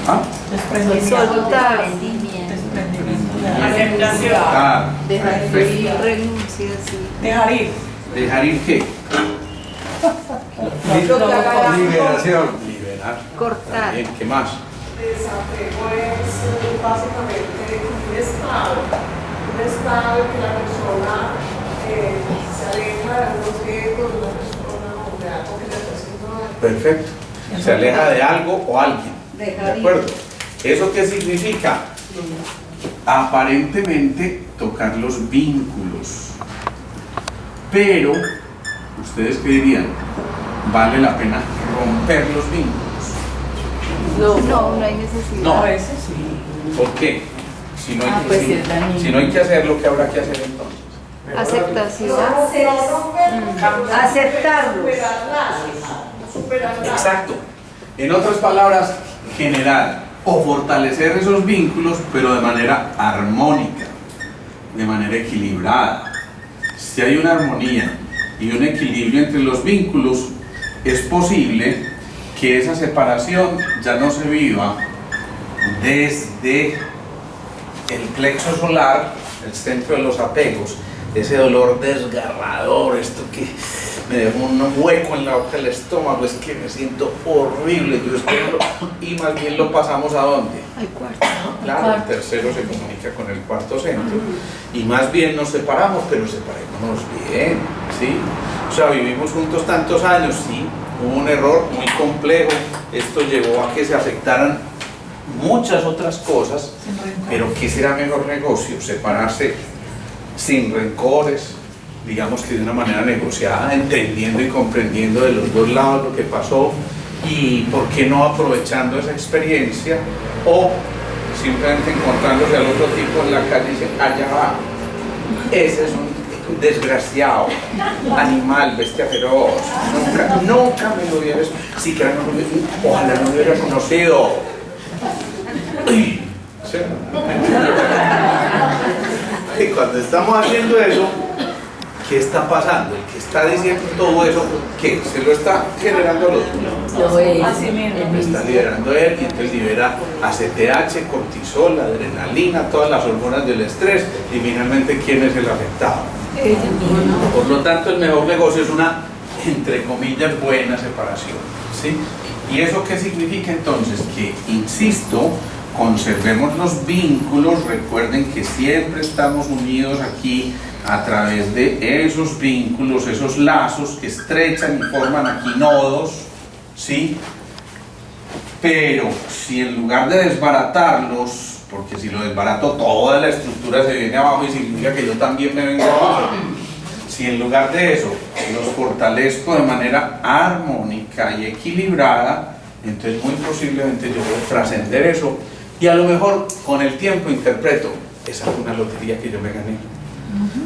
¿Ah? Desprendimiento. soltar, Desprendimiento de algo. Ah, Dejar perfecto. ir, renuncia, sí. Dejar ir. ¿Dejar ir qué? Liberación. Liberar. Cortar. También, ¿qué más? Desapego es básicamente un estado que la persona se aleja de un objeto, de una persona o de algo que le está haciendo daño. Perfecto. Se aleja de algo o alguien. Dejar ¿De ir. acuerdo? ¿Eso qué significa? Aparentemente tocar los vínculos. Pero, ¿ustedes qué dirían? ¿Vale la pena romper los vínculos? No hay necesidad. No. A veces sí. ¿Por qué? Si no hay, Pues si es dañino. si no hay que hacer lo que habrá que hacer entonces. Aceptación. Aceptarlos. Superar lazos. Exacto. En otras palabras, generar o fortalecer esos vínculos, pero de manera armónica, de manera equilibrada. Si hay una armonía y un equilibrio entre los vínculos, es posible que esa separación ya no se viva desde el plexo solar, el centro de los apegos, ese dolor desgarrador, esto que me dejó un hueco en la boca del estómago, es que me siento horrible, yo espero, y más bien lo pasamos ¿a dónde? Al cuarto. Claro, el tercero se comunica con el cuarto centro, y más bien nos separamos, pero separémonos bien, ¿sí? O sea, vivimos juntos tantos años, sí, hubo un error muy complejo, esto llevó a que se afectaran muchas otras cosas, pero ¿qué será mejor negocio? Separarse sin rencores, digamos que de una manera negociada, entendiendo y comprendiendo de los dos lados lo que pasó, y por qué no aprovechando esa experiencia, o simplemente encontrándose al otro tipo en la calle y dicen, allá va, ese es un desgraciado, animal, bestia feroz, nunca me lo hubiera, siquiera no lo hubiera, ojalá no lo hubiera conocido. Uy, ¿sí? Y cuando estamos haciendo eso, ¿qué está pasando? El que está diciendo todo eso, ¿qué? Se lo está generando los Así mismo. lo está liberando él, y entonces libera ACTH, cortisol, adrenalina, todas las hormonas del estrés, y finalmente ¿quién es el afectado? Por lo tanto, el mejor negocio es una, entre comillas, buena separación, ¿sí? ¿Y eso qué significa entonces? Que, insisto, conservemos los vínculos, recuerden que siempre estamos unidos aquí a través de esos vínculos, esos lazos que estrechan y forman aquí nodos, ¿sí? Pero si en lugar de desbaratarlos, porque si lo desbarato toda la estructura se viene abajo y significa que yo también me vengo abajo, si en lugar de eso los fortalezco de manera armónica y equilibrada, entonces muy posiblemente yo voy a trascender eso, y a lo mejor con el tiempo interpreto, esa fue una lotería que yo me gané.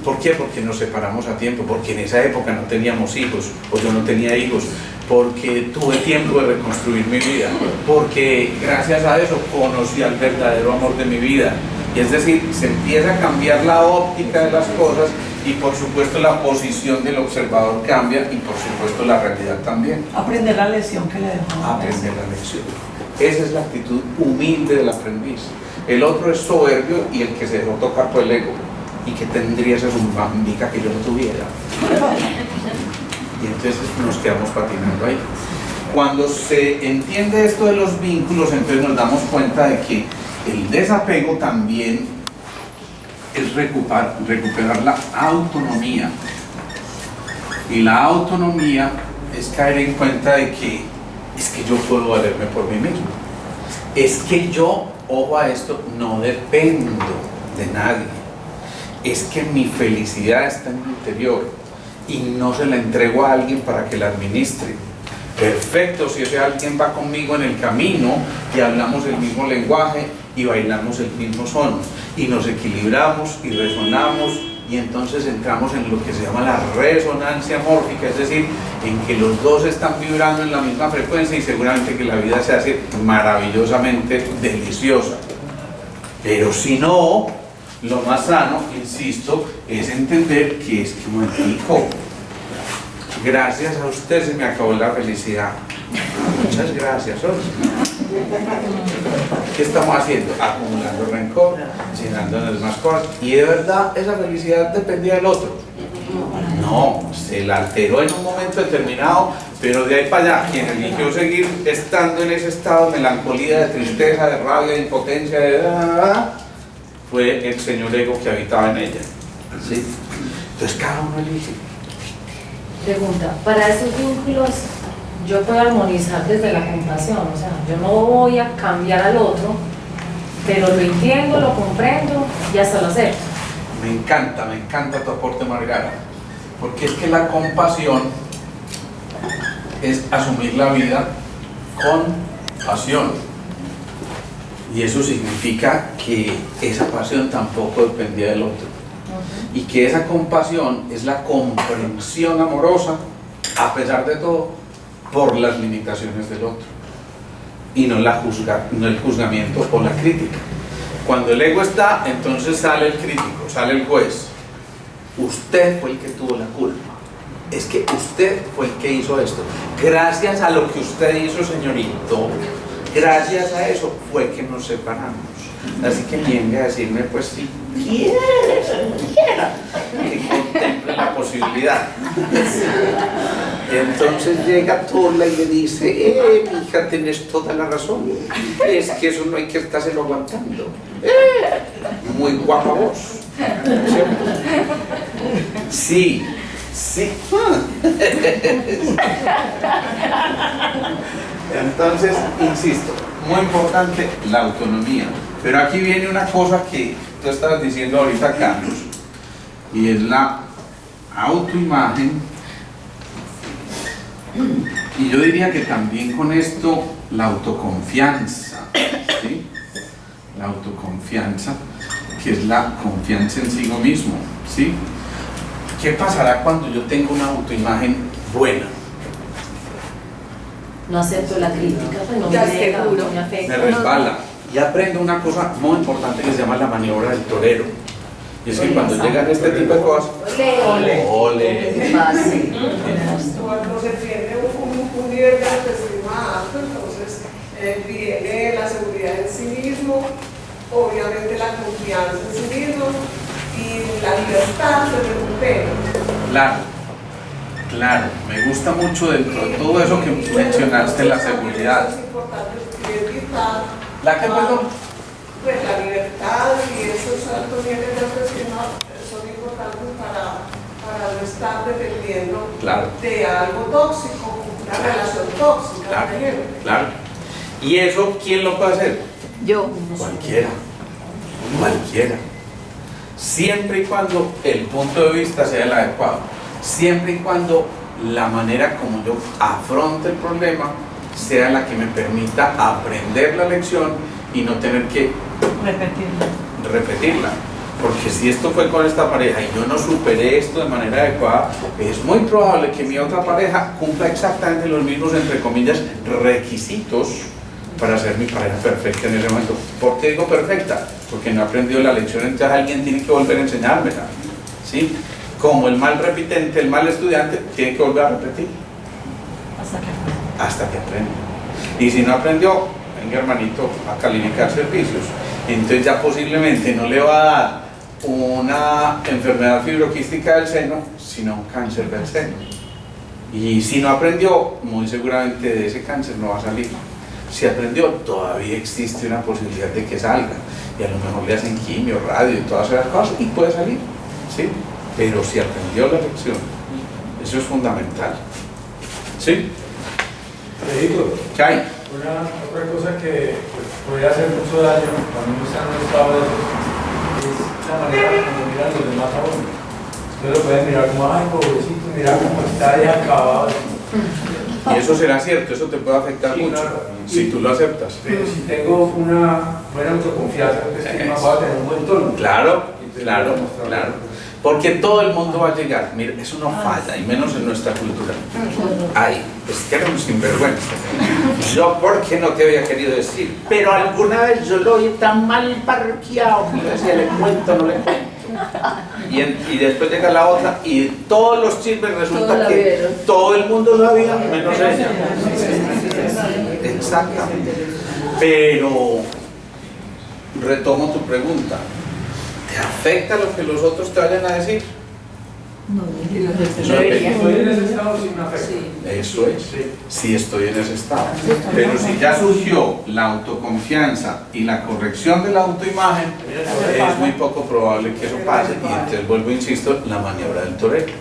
¿Por qué? Porque nos separamos a tiempo, porque en esa época no teníamos hijos, o yo no tenía hijos, porque tuve tiempo de reconstruir mi vida, porque gracias a eso conocí al verdadero amor de mi vida. Y es decir, se empieza a cambiar la óptica de las cosas, y por supuesto la posición del observador cambia, y por supuesto la realidad también. Aprender la lección que le dejó. Aprender la lección. Esa es la actitud humilde del aprendiz. El otro es soberbio y el que se dejó tocar por el ego, y que tendría esa zumbambica que yo no tuviera. Y entonces nos quedamos patinando ahí. Cuando se entiende esto de los vínculos, entonces nos damos cuenta de que el desapego también es recuperar la autonomía. Y la autonomía es caer en cuenta de que es que yo puedo valerme por mí mismo. Es que yo, ojo a esto, no dependo de nadie. Es que mi felicidad está en mi interior y no se la entrego a alguien para que la administre. Perfecto, si ese alguien va conmigo en el camino y hablamos el mismo lenguaje y bailamos el mismo son y nos equilibramos y resonamos, y entonces entramos en lo que se llama la resonancia mórfica, es decir, en que los dos están vibrando en la misma frecuencia, y seguramente que la vida se hace maravillosamente deliciosa. Pero si no, lo más sano, insisto, es entender que es que un momentico, gracias a usted se me acabó la felicidad. Muchas gracias, Oscar. ¿qué estamos haciendo? Acumulando rencor, llenándonos más cosas. Y de verdad, esa felicidad dependía del otro. No, se la alteró en un momento determinado, pero de ahí para allá, quien eligió seguir estando en ese estado de melancolía, de tristeza, de rabia, de impotencia, fue el señor ego que habitaba en ella. ¿Sí? Entonces cada uno elige. Pregunta, para esos vínculos yo puedo armonizar desde la compasión, o sea, yo no voy a cambiar al otro, pero lo entiendo, lo comprendo y hasta lo acepto. Me encanta tu aporte, Margarita, porque es que la compasión es asumir la vida con pasión, y eso significa que esa pasión tampoco dependía del otro, y que esa compasión es la comprensión amorosa, a pesar de todo, por las limitaciones del otro, y no el juzgamiento o la crítica. Cuando el ego está, entonces sale el crítico, sale el juez. Usted fue el que tuvo la culpa. Es que usted fue el que hizo esto. Gracias a lo que usted hizo, señorito, gracias a eso fue que nos separamos. Así que venga a decirme, pues si quiere, que contemple la posibilidad. Y entonces llega Tola y le dice, mija, tenés toda la razón. Es que eso no hay que estárselo aguantando. Muy guapa vos. ¿Cierto? Sí, sí. Entonces, insisto, muy importante la autonomía. Pero aquí viene una cosa que tú estabas diciendo ahorita, Carlos, y es la autoimagen. Y yo diría que también con esto la autoconfianza, ¿sí? La autoconfianza, que es la confianza en sí mismo, ¿sí? ¿Qué pasará cuando yo tengo una autoimagen buena? No acepto la crítica, pues no me Ya llega, seguro. no me afecta. Me resbala. Y aprendo una cosa muy importante que se llama la maniobra del torero. Y es que cuando llegan este tipo de cosas, ole. Fácil. Cuando se tiene un nivel de autoestima alto, entonces viene la seguridad en sí mismo, obviamente la confianza en sí mismo y la libertad se recupera. Claro, me gusta mucho dentro de todo eso que mencionaste, la seguridad. Es importante porque es vital. ¿La qué, perdón? Pues la libertad y esos altos niveles de autoestima son importantes para no estar dependiendo de algo tóxico, una relación tóxica, por ejemplo. Claro. ¿Y eso quién lo puede hacer? Yo. Cualquiera. Siempre y cuando el punto de vista sea el adecuado. Siempre y cuando la manera como yo afronte el problema sea la que me permita aprender la lección y no tener que repetirla. Porque si esto fue con esta pareja y yo no superé esto de manera adecuada, es muy probable que mi otra pareja cumpla exactamente los mismos, entre comillas, requisitos para ser mi pareja perfecta en ese momento. ¿Por qué digo perfecta? Porque no he aprendido la lección, entonces alguien tiene que volver a enseñármela, ¿sí? Como el mal repitente, el mal estudiante, tiene que volver a repetir hasta que aprenda. Y si no aprendió, venga, hermanito, a calificar servicios. Entonces ya posiblemente no le va a dar una enfermedad fibroquística del seno, sino un cáncer del seno. Y si no aprendió, muy seguramente de ese cáncer no va a salir. Si aprendió, todavía existe una posibilidad de que salga. Y a lo mejor le hacen quimio, radio y todas esas cosas y puede salir, ¿sí? Pero si aprendió la lección, eso es fundamental. ¿Sí? ¿Qué hay? Otra cosa que pues, podría hacer mucho daño cuando uno está en un estado de eso es la manera como miran los demás a uno. Ustedes lo pueden mirar como, ay, pobrecito, mira cómo está ahí acabado. Y eso será cierto, eso te puede afectar mucho, claro. si tú lo aceptas. Pero si tengo una buena autoconfianza, entonces más voy a tener un buen tono. Claro. Porque todo el mundo va a llegar. Mira, eso no falla, y menos en nuestra cultura. Ay, pues que era un sinvergüenza. Yo, ¿por qué no te había querido decir? Pero alguna vez yo lo oí tan mal parqueado que yo decía, le cuento, no le cuento. Y después llega la otra y todos los chismes resulta que todo el mundo sabía, menos ella. Exactamente. Pero retomo tu pregunta. ¿Te afecta lo que los otros te vayan a decir? No, Eso Estoy en ese estado sin afecto. Eso es, sí estoy en ese estado. Pero si ya surgió la autoconfianza y la corrección de la autoimagen, es muy poco probable que eso pase. Y entonces vuelvo, insisto, la maniobra del torero.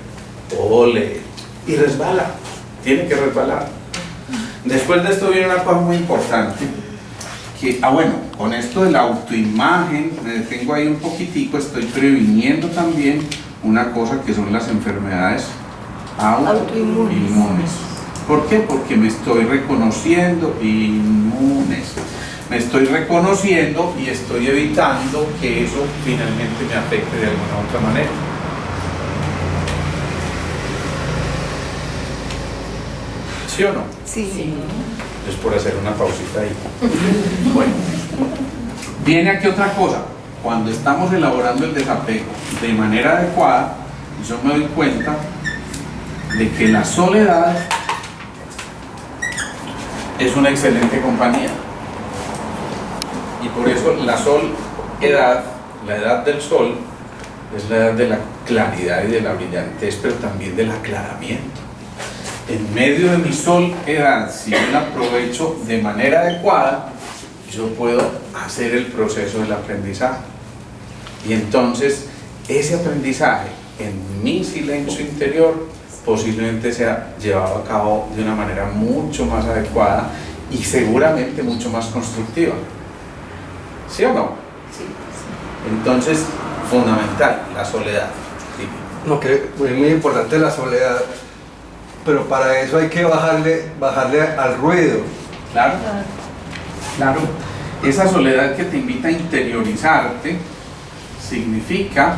Ole. Y resbala. Tiene que resbalar. Después de esto viene una cosa muy importante. Que, bueno, con esto de la autoimagen, me detengo ahí un poquitico, estoy previniendo también una cosa que son las enfermedades autoinmunes. ¿Por qué? Porque me estoy reconociendo inmunes. Me estoy reconociendo y estoy evitando que eso finalmente me afecte de alguna otra manera. ¿Sí o no? Sí. Es por hacer una pausita ahí. Bueno, viene aquí otra cosa. Cuando estamos elaborando el desapego de manera adecuada, yo me doy cuenta de que la soledad es una excelente compañía. Y por eso la soledad, la edad del sol, es la edad de la claridad y de la brillantez, pero también del aclaramiento. En medio de mi soledad, si yo la aprovecho de manera adecuada, yo puedo hacer el proceso del aprendizaje. Y entonces, ese aprendizaje en mi silencio interior posiblemente sea llevado a cabo de una manera mucho más adecuada y seguramente mucho más constructiva. ¿Sí o no? Sí. Entonces, fundamental, la soledad. Sí. No, que es muy importante la soledad, pero para eso hay que bajarle al ruido. Claro, claro. Esa soledad que te invita a interiorizarte significa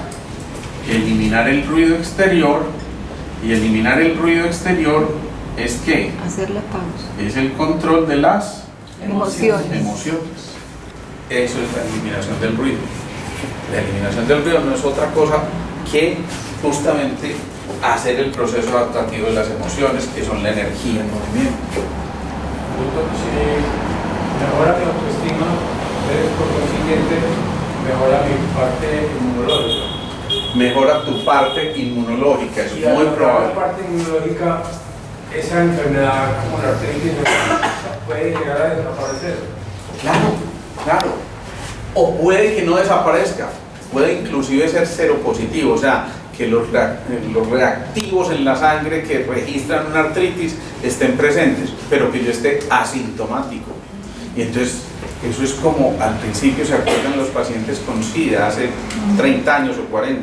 eliminar el ruido exterior, y eliminar el ruido exterior es ¿qué? Hacer la pausa. Es el control de las Emociones. Eso es la eliminación del ruido. La eliminación del ruido no es otra cosa que justamente hacer el proceso adaptativo de las emociones, que son la energía en movimiento. Si mejora mi autoestima, por consiguiente mejora mi parte inmunológica. Mejora tu parte inmunológica, eso es muy probable. La parte inmunológica, esa enfermedad como la artritis puede llegar a desaparecer. Claro. O puede que no desaparezca, puede inclusive ser seropositivo, o sea, que los reactivos en la sangre que registran una artritis estén presentes, pero que yo esté asintomático. Y entonces, eso es como al principio se acuerdan los pacientes con SIDA hace 30 años o 40.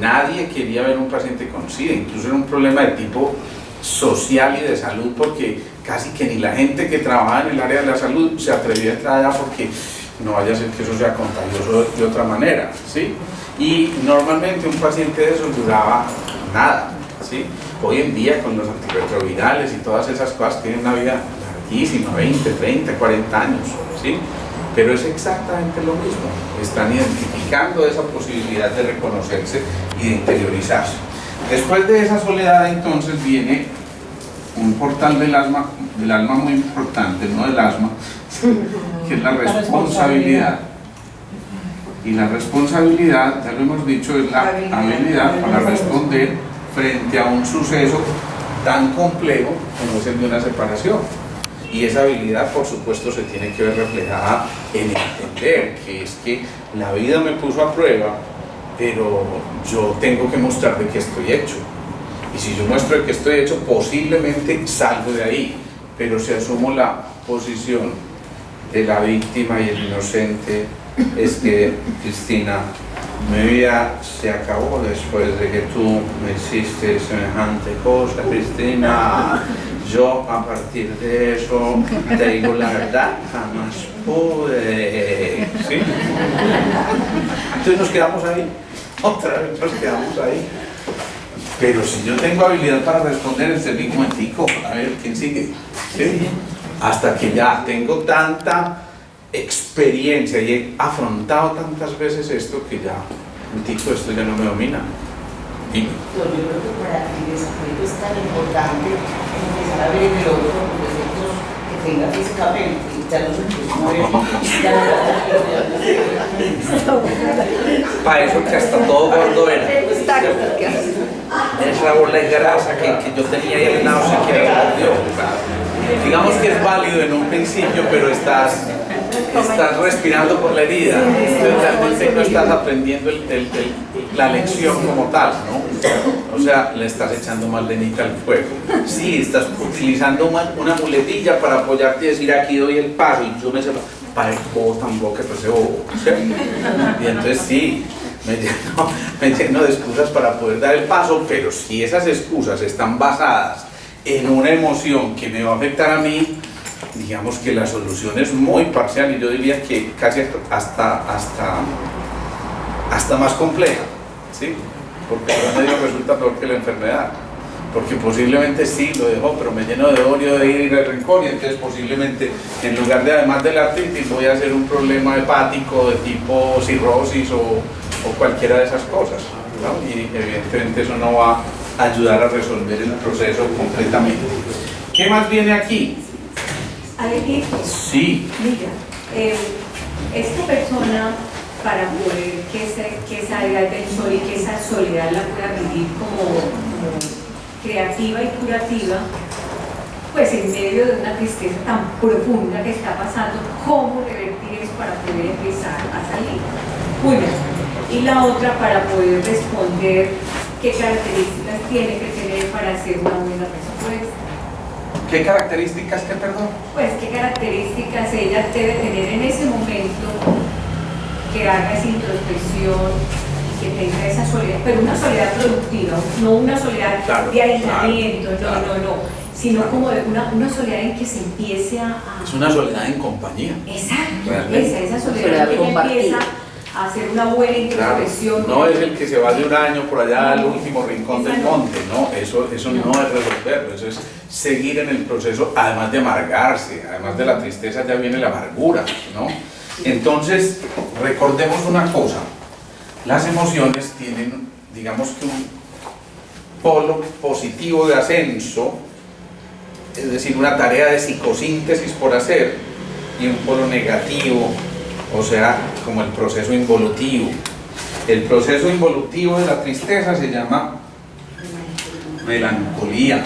Nadie quería ver un paciente con SIDA, incluso era un problema de tipo social y de salud, porque casi que ni la gente que trabajaba en el área de la salud se atrevía a entrar allá porque no vaya a ser que eso sea contagioso de otra manera, ¿sí? Y normalmente un paciente de esos duraba nada, ¿sí? Hoy en día con los antirretrovirales y todas esas cosas tienen una vida larguísima, 20, 30, 40 años, ¿sí? Pero es exactamente lo mismo, están identificando esa posibilidad de reconocerse y de interiorizarse. Después de esa soledad entonces viene un portal del alma muy importante, no del asma, que es la responsabilidad. Y la responsabilidad, ya lo hemos dicho, es la habilidad para responder frente a un suceso tan complejo como es el de una separación. Y esa habilidad, por supuesto, se tiene que ver reflejada en entender que es que la vida me puso a prueba, pero yo tengo que mostrar de qué estoy hecho. Y si yo muestro de qué estoy hecho, posiblemente salgo de ahí. Pero si asumo la posición de la víctima y el inocente, es que, Cristina, mi vida se acabó después de que tú me hiciste semejante cosa, Cristina. Yo a partir de eso, te digo la verdad, jamás pude, ¿sí? Entonces nos quedamos ahí, otra vez nos quedamos ahí. Pero si yo tengo habilidad para responder en el momentico, a ver, ¿quién sigue? ¿Sí? Hasta que ya tengo tanta experiencia y he afrontado tantas veces esto que ya, momentico, esto ya no me domina. Dime. Yo creo que para el desarrollo es tan importante empezar a ver en el otro los defectos que tenga físicamente. Para eso que hasta todo gordo era. Tácticas. Esa bola de grasa que yo tenía ahí al lado se quedó. Digamos que es válido en un principio, pero estás respirando por la herida. Entonces realmente no estás aprendiendo la lección como tal, ¿no? O sea, le estás echando más leñita al fuego. Sí, estás utilizando una muletilla para apoyarte y decir aquí doy el paso y yo me sepa, para el bobo tan bobo que ese bobo. Y entonces sí, me lleno de excusas para poder dar el paso, pero si esas excusas están basadas en una emoción que me va a afectar a mí, digamos que la solución es muy parcial y yo diría que casi hasta más compleja, ¿sí? Porque el remedio resulta peor que la enfermedad, porque posiblemente sí lo dejó, pero me lleno de odio, de ira y de rencor, y entonces posiblemente en lugar de además de la artritis voy a hacer un problema hepático de tipo cirrosis o cualquiera de esas cosas, ¿no? Y evidentemente eso no va a ayudar a resolver el proceso completamente. ¿Qué más viene aquí? Alejito, Sí. mira, esta persona para poder que salga del sol y que esa soledad la pueda vivir como creativa y curativa, pues en medio de una tristeza tan profunda que está pasando, ¿cómo revertir eso para poder empezar a salir? Una. Y la otra para poder responder qué características tiene que tener para ser una buena respuesta. ¿Qué características, perdón? Pues qué características ella debe tener en ese momento que haga esa introspección y que tenga esa soledad, pero una soledad productiva, no una soledad de aislamiento, no, sino como de una soledad en que se empiece a... Es una soledad en compañía. Exacto, esa soledad en que ella empieza a hacer una buena introspección. Claro. No es el que se va de un año por allá al último rincón del monte, no, eso no es resolverlo, eso es seguir en el proceso, además de amargarse, además de la tristeza ya viene la amargura, ¿no? Entonces, recordemos una cosa, las emociones tienen, digamos que un polo positivo de ascenso, es decir, una tarea de psicosíntesis por hacer, y un polo negativo, o sea, como el proceso involutivo. El proceso involutivo de la tristeza se llama melancolía,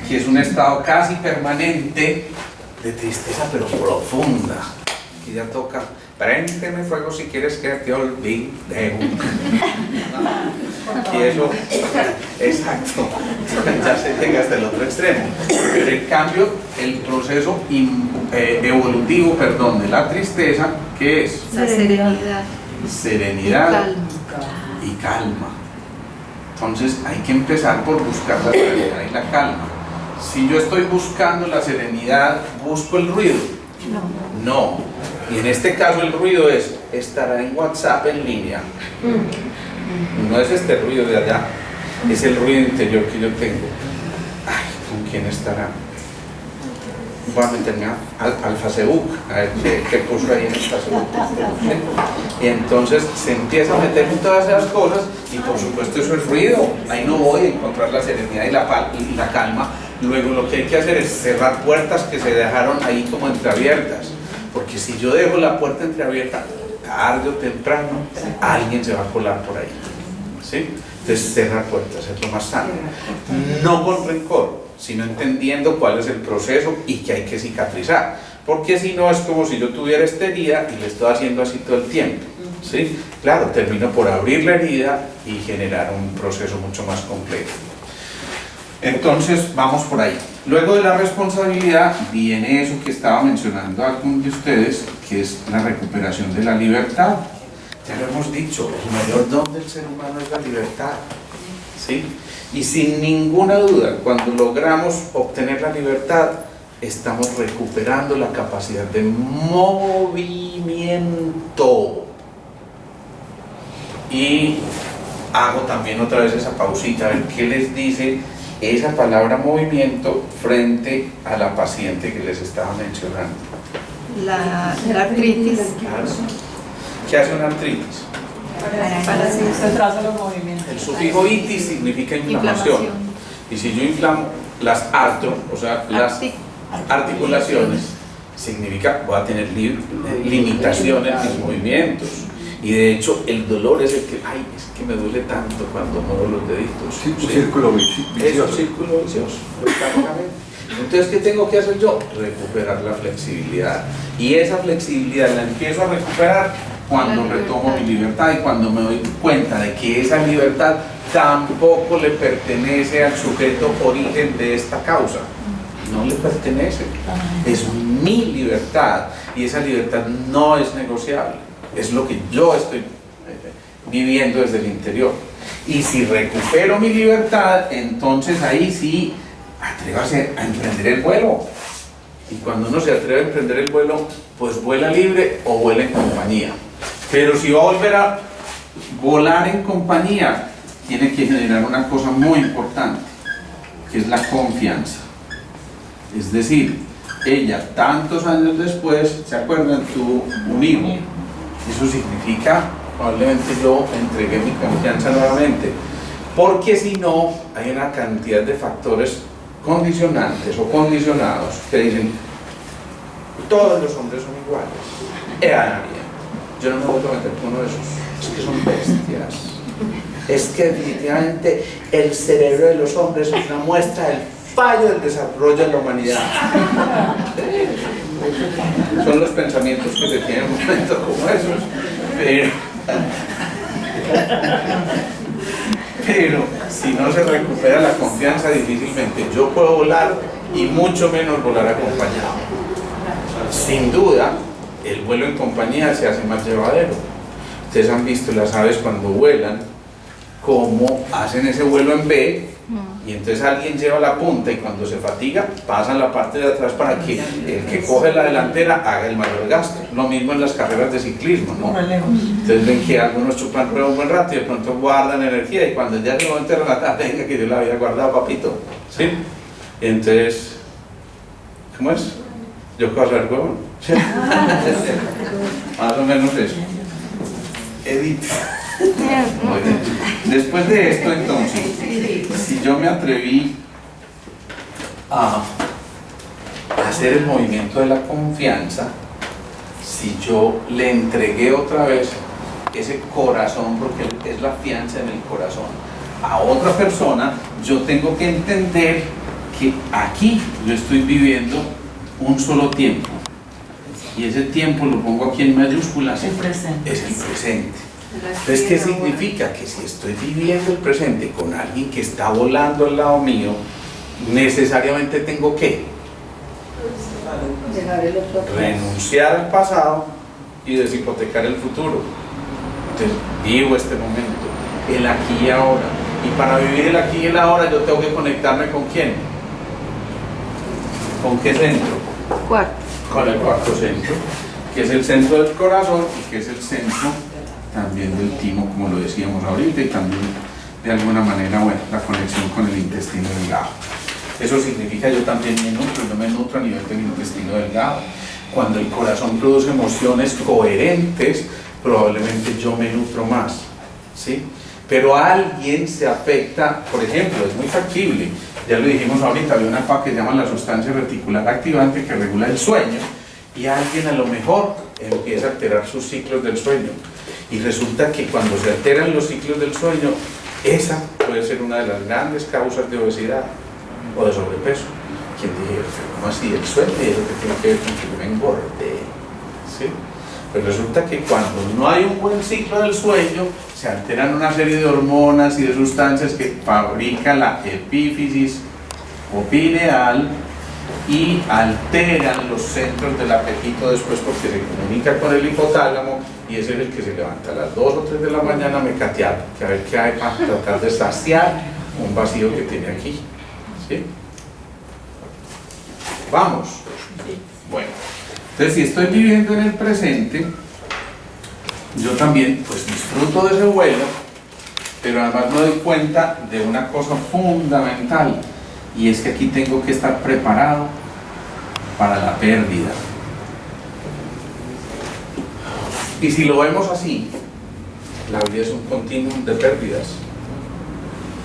que es un estado casi permanente de tristeza, pero profunda. Y ya toca, préndeme fuego si quieres que te olvide. Y eso, exacto, ya se llega hasta el otro extremo. Pero en cambio, el proceso evolutivo, de la tristeza, ¿qué es? La serenidad. Serenidad y calma. Entonces hay que empezar por buscar la serenidad y la calma. Si yo estoy buscando la serenidad, ¿busco el ruido? No. Y en este caso el ruido estará en WhatsApp en línea. No es este ruido de allá, es el ruido interior que yo tengo. Ay, ¿con quién estará? Voy a meterme al Facebook, a ver qué puso ahí en el Facebook. Y entonces se empieza a meter en todas esas cosas y por supuesto eso es ruido. Ahí no voy a encontrar la serenidad y la calma. Luego lo que hay que hacer es cerrar puertas que se dejaron ahí como entreabiertas. Porque si yo dejo la puerta entreabierta, tarde o temprano, alguien se va a colar por ahí, ¿sí? Entonces cerrar puertas es lo más sano. No con rencor, sino entendiendo cuál es el proceso y que hay que cicatrizar. Porque si no es como si yo tuviera esta herida y le estoy haciendo así todo el tiempo, ¿sí? Claro, termino por abrir la herida y generar un proceso mucho más complejo. Entonces vamos por ahí. Luego de la responsabilidad viene eso que estaba mencionando algunos de ustedes, que es la recuperación de la libertad. Ya lo hemos dicho, el mayor don del ser humano es la libertad, ¿sí? Y sin ninguna duda, cuando logramos obtener la libertad, estamos recuperando la capacidad de movimiento. Y hago también otra vez esa pausita, a ver qué les dice esa palabra movimiento frente a la paciente que les estaba mencionando. La artritis. Claro. ¿Qué hace una artritis? Retrasa los movimientos. El sufijo itis significa inflamación. Y si yo inflamo las las articulaciones, significa voy a tener limitación en mis movimientos. Y de hecho el dolor es el que, ay, es que me duele tanto cuando muevo los deditos. Sí, un círculo vicioso. Es un círculo vicioso, exactamente. Entonces, ¿qué tengo que hacer yo? Recuperar la flexibilidad. Y esa flexibilidad la empiezo a recuperar cuando retomo mi libertad y cuando me doy cuenta de que esa libertad tampoco le pertenece al sujeto origen de esta causa. No le pertenece. Es mi libertad y esa libertad no es negociable. Es lo que yo estoy viviendo desde el interior. Y si recupero mi libertad, entonces ahí sí, atrévase a emprender el vuelo. Y cuando uno se atreve a emprender el vuelo, pues vuela libre o vuela en compañía. Pero si va a volver a volar en compañía, tiene que generar una cosa muy importante, que es la confianza. Es decir, ella, tantos años después, ¿se acuerdan? Tuvo un hijo. Eso significa, probablemente yo entregué mi confianza nuevamente, porque si no, hay una cantidad de factores condicionantes o condicionados que dicen, todos los hombres son iguales. Yo no me voy a meter con uno de esos, es que son bestias. Es que definitivamente el cerebro de los hombres es una muestra del fallo del desarrollo de la humanidad. Son los pensamientos que se tienen en momentos como esos, pero si no se recupera la confianza, difícilmente yo puedo volar y mucho menos volar acompañado. Sin duda, el vuelo en compañía se hace más llevadero. Ustedes han visto las aves cuando vuelan, cómo hacen ese vuelo en B, y entonces alguien lleva la punta y cuando se fatiga pasan la parte de atrás para que el que coge la delantera haga el mayor gasto. Lo mismo en las carreras de ciclismo, ¿no? Entonces ven que algunos chupan rueda un buen rato y de pronto guardan energía y cuando ya se lo enterran la tarde, venga que yo la había guardado, papito, ¿sí? Y entonces, ¿cómo es? ¿Yo puedo hacer huevo? Más o menos eso. Edith. Después de esto, entonces, si yo me atreví a hacer el movimiento de la confianza, si yo le entregué otra vez ese corazón, porque es la fianza en el corazón, a otra persona, yo tengo que entender que aquí yo estoy viviendo un solo tiempo, y ese tiempo lo pongo aquí en mayúsculas, es el presente. Entonces, ¿qué significa? Que si estoy viviendo el presente con alguien que está volando al lado mío, necesariamente tengo que renunciar al pasado y deshipotecar el futuro. Entonces, vivo este momento, el aquí y ahora. Y para vivir el aquí y el ahora, yo tengo que conectarme ¿con quién? ¿Con qué centro? Con el cuarto centro, que es el centro del corazón y que es el centro también del timo, como lo decíamos ahorita, y también de alguna manera, bueno, la conexión con el intestino delgado. Eso significa yo también me nutro, yo me nutro a nivel del intestino delgado. Cuando el corazón produce emociones coherentes, probablemente yo me nutro más, ¿sí? Pero alguien se afecta, por ejemplo, es muy factible, ya lo dijimos ahorita, hay una cosa que se llama la sustancia reticular activante que regula el sueño, y alguien a lo mejor empieza a alterar sus ciclos del sueño. Y resulta que cuando se alteran los ciclos del sueño, esa puede ser una de las grandes causas de obesidad o de sobrepeso. ¿Quién dice, cómo así? El sueño es lo que tiene que ver con que yo me engorde, ¿sí? Pero resulta que cuando no hay un buen ciclo del sueño, se alteran una serie de hormonas y de sustancias que fabrica la epífisis o pineal y alteran los centros del apetito después porque se comunica con el hipotálamo y ese es el que se levanta a las 2 o 3 de la mañana a mecatear, que a ver qué hay para tratar de saciar un vacío que tiene aquí, ¿sí? Vamos. Bueno, entonces si estoy viviendo en el presente, yo también pues disfruto de ese vuelo, pero además me doy cuenta de una cosa fundamental, y es que aquí tengo que estar preparado para la pérdida. Y si lo vemos así, la vida es un continuum de pérdidas.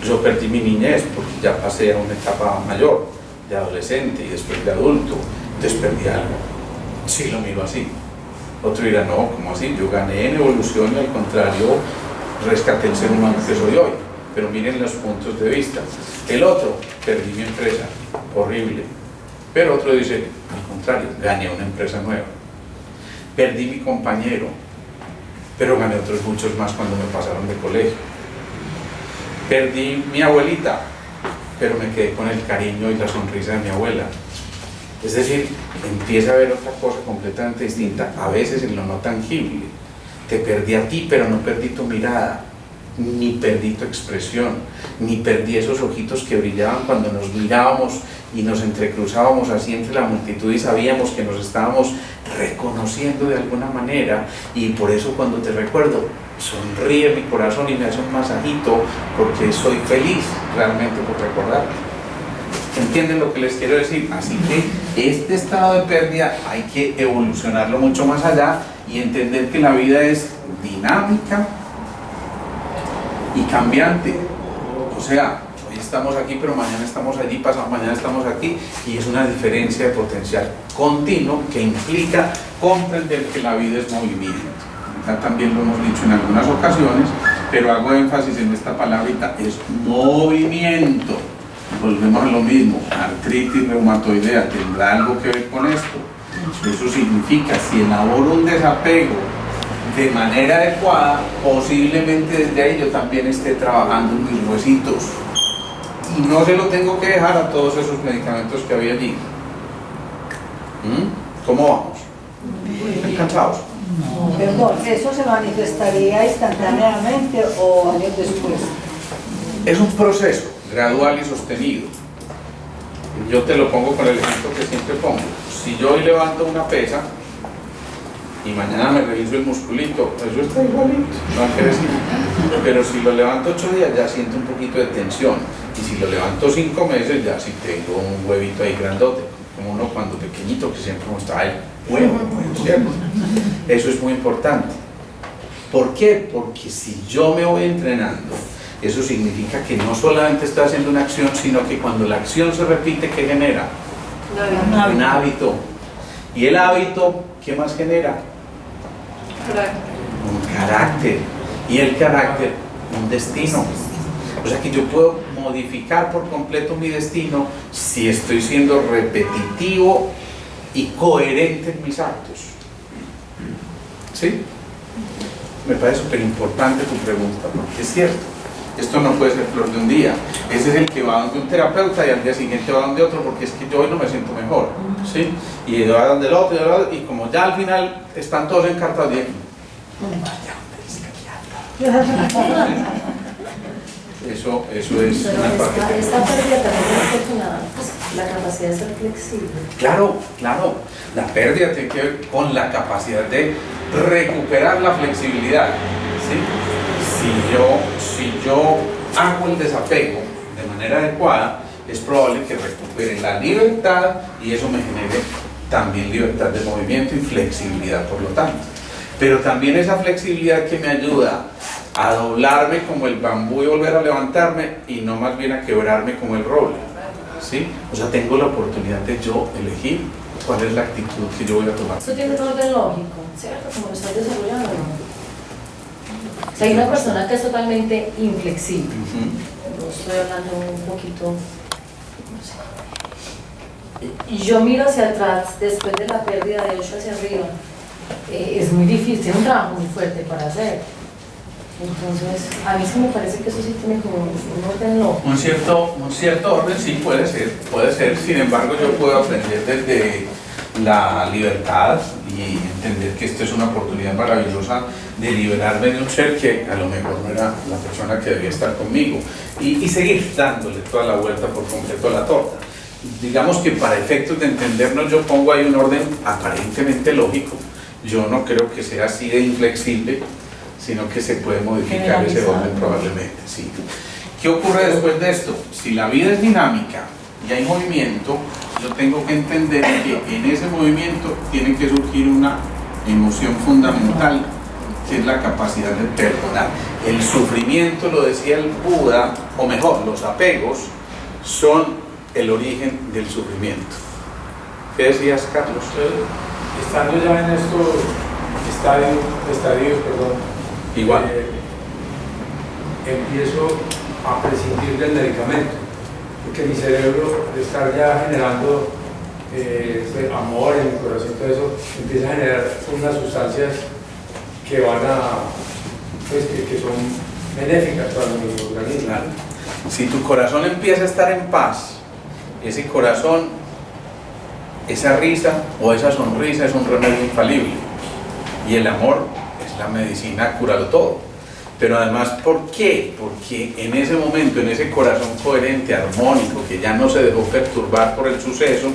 Yo perdí mi niñez porque ya pasé a una etapa mayor, de adolescente y después de adulto, entonces perdí algo. Sí, lo miro así. Otro dirá, no, ¿cómo así? Yo gané en evolución y al contrario rescaté el ser humano que soy hoy. Pero miren los puntos de vista. El otro, perdí mi empresa, horrible. Pero otro dice, al contrario, gané una empresa nueva. Perdí mi compañero, pero gané otros muchos más cuando me pasaron de colegio. Perdí mi abuelita, pero me quedé con el cariño y la sonrisa de mi abuela. Es decir, empieza a ver otra cosa completamente distinta, a veces en lo no tangible. Te perdí a ti, pero no perdí tu mirada, ni perdí tu expresión, ni perdí esos ojitos que brillaban cuando nos mirábamos y nos entrecruzábamos así entre la multitud y sabíamos que nos estábamos reconociendo de alguna manera, y por eso cuando te recuerdo, sonríe mi corazón y me hace un masajito porque soy feliz realmente por recordarte. ¿Entienden lo que les quiero decir? Así que este estado de pérdida hay que evolucionarlo mucho más allá y entender que la vida es dinámica y cambiante. O sea, hoy estamos aquí, pero mañana estamos allí, pasado mañana estamos aquí, y es una diferencia de potencial continuo que implica comprender que la vida es movimiento. Ya también lo hemos dicho en algunas ocasiones, pero hago énfasis en esta palabrita, es movimiento. Volvemos a lo mismo, artritis reumatoidea, ¿tendrá algo que ver con esto? Eso significa, si elaboro un desapego de manera adecuada, posiblemente desde ahí yo también esté trabajando en mis huesitos. Y no se lo tengo que dejar a todos esos medicamentos que había allí. ¿Cómo vamos? ¿Están cansados? Perdón, ¿eso se manifestaría instantáneamente o años después? Es un proceso gradual y sostenido. Yo te lo pongo con el ejemplo que siempre pongo. Si yo hoy levanto una pesa y mañana me reviso el musculito, eso está igualito, no hay que decir. Pero si lo levanto 8 días ya siento un poquito de tensión, y si lo levanto 5 meses ya sí tengo un huevito ahí grandote, como uno cuando pequeñito que siempre mostraba el huevo, ¿cierto? Eso es muy importante. ¿Por qué? Porque si yo me voy entrenando, eso significa que no solamente estoy haciendo una acción, sino que cuando la acción se repite, ¿qué genera? Un hábito. ¿Y el hábito qué más genera? Un carácter. Y el carácter, un destino. O sea que yo puedo modificar por completo mi destino si estoy siendo repetitivo y coherente en mis actos. ¿Sí? Me parece súper importante tu pregunta, porque es cierto. Esto no puede ser flor de un día. Ese es el que va donde un terapeuta y al día siguiente va donde otro, porque es que yo hoy no me siento mejor, ¿sí? Y va donde el otro, y como ya al final están todos encartados, bien. Eso es una parte. Esta pérdida también tiene la capacidad de ser flexible. Claro, claro. La pérdida tiene que ver con la capacidad de recuperar la flexibilidad, ¿sí? Si yo hago el desapego de manera adecuada, es probable que recupere la libertad y eso me genere también libertad de movimiento y flexibilidad por lo tanto. Pero también esa flexibilidad que me ayuda a doblarme como el bambú y volver a levantarme y no más bien a quebrarme como el roble, ¿sí? O sea, tengo la oportunidad de yo elegir cuál es la actitud que yo voy a tomar. Eso tiene un orden lógico, ¿cierto? Como lo estás desarrollando, ¿no? O sea, hay una persona que es totalmente inflexible. Yo estoy hablando un poquito, no sé. Y yo miro hacia atrás después de la pérdida de 8 hacia arriba. Es muy difícil, es un trabajo muy fuerte para hacer. Entonces, a mí sí me parece que eso sí tiene como un orden loco. Un cierto orden sí puede ser, sin embargo yo puedo aprender desde la libertad y entender que esto es una oportunidad maravillosa de liberarme de un ser que a lo mejor no era la persona que debía estar conmigo y seguir dándole toda la vuelta por completo a la torta. Digamos que para efectos de entendernos yo pongo ahí un orden aparentemente lógico. Yo no creo que sea así de inflexible, sino que se puede modificar ese orden probablemente, sí. ¿Qué ocurre después de esto? Si la vida es dinámica y hay movimiento, yo tengo que entender que en ese movimiento tiene que surgir una emoción fundamental, que es la capacidad de perdonar. El sufrimiento, lo decía el Buda, o mejor, los apegos son el origen del sufrimiento. ¿Qué decías, Carlos? estando ya en estos estadios, igual. Empiezo a prescindir del medicamento, porque mi cerebro, de estar ya generando amor en mi corazón, todo eso, empieza a generar unas sustancias que van a, pues, que son benéficas para mi organismo. Claro. Si tu corazón empieza a estar en paz, ese corazón, esa risa o esa sonrisa es un remedio infalible. Y el amor es la medicina, cúralo todo. Pero además, ¿por qué? Porque en ese momento, en ese corazón coherente, armónico, que ya no se dejó perturbar por el suceso,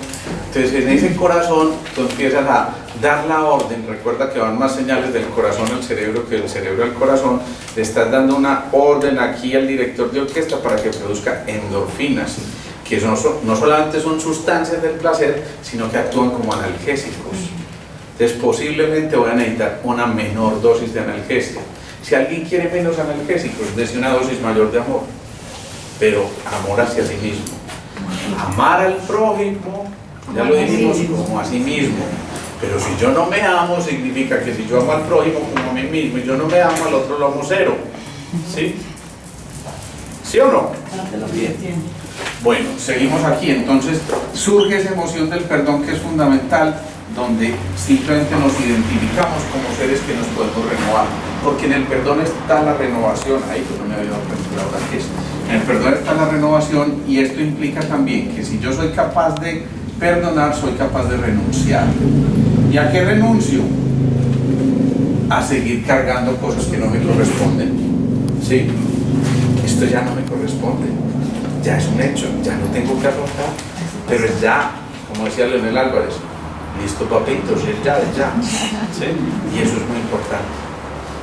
entonces en ese corazón tú empiezas a dar la orden. Recuerda que van más señales del corazón al cerebro que del cerebro al corazón. Le estás dando una orden aquí al director de orquesta para que produzca endorfinas, que no solamente son sustancias del placer, sino que actúan como analgésicos. Entonces posiblemente voy a necesitar una menor dosis de analgesia. Si alguien quiere menos analgésicos, dése una dosis mayor de amor, pero amor hacia sí mismo. Amar al prójimo, ya lo dijimos, como a sí mismo. Pero si yo no me amo, significa que si yo amo al prójimo como a mí mismo y yo no me amo, al otro lo amo cero. ¿Sí? ¿Sí o no? Bien. Bueno, seguimos aquí. Entonces surge esa emoción del perdón, que es fundamental, donde simplemente nos identificamos como seres que nos podemos renovar, porque en el perdón está la renovación. Ahí pues no me había dado cuenta ahora que es. En el perdón está la renovación, y esto implica también que si yo soy capaz de perdonar, soy capaz de renunciar. ¿Y a qué renuncio? A seguir cargando cosas que no me corresponden. ¿Sí? Esto ya no me corresponde, ya es un hecho, ya no tengo que afrontar, pero es ya, como decía Leonel Álvarez, listo papitos, es ya, es ya. ¿Sí? Y eso es muy importante.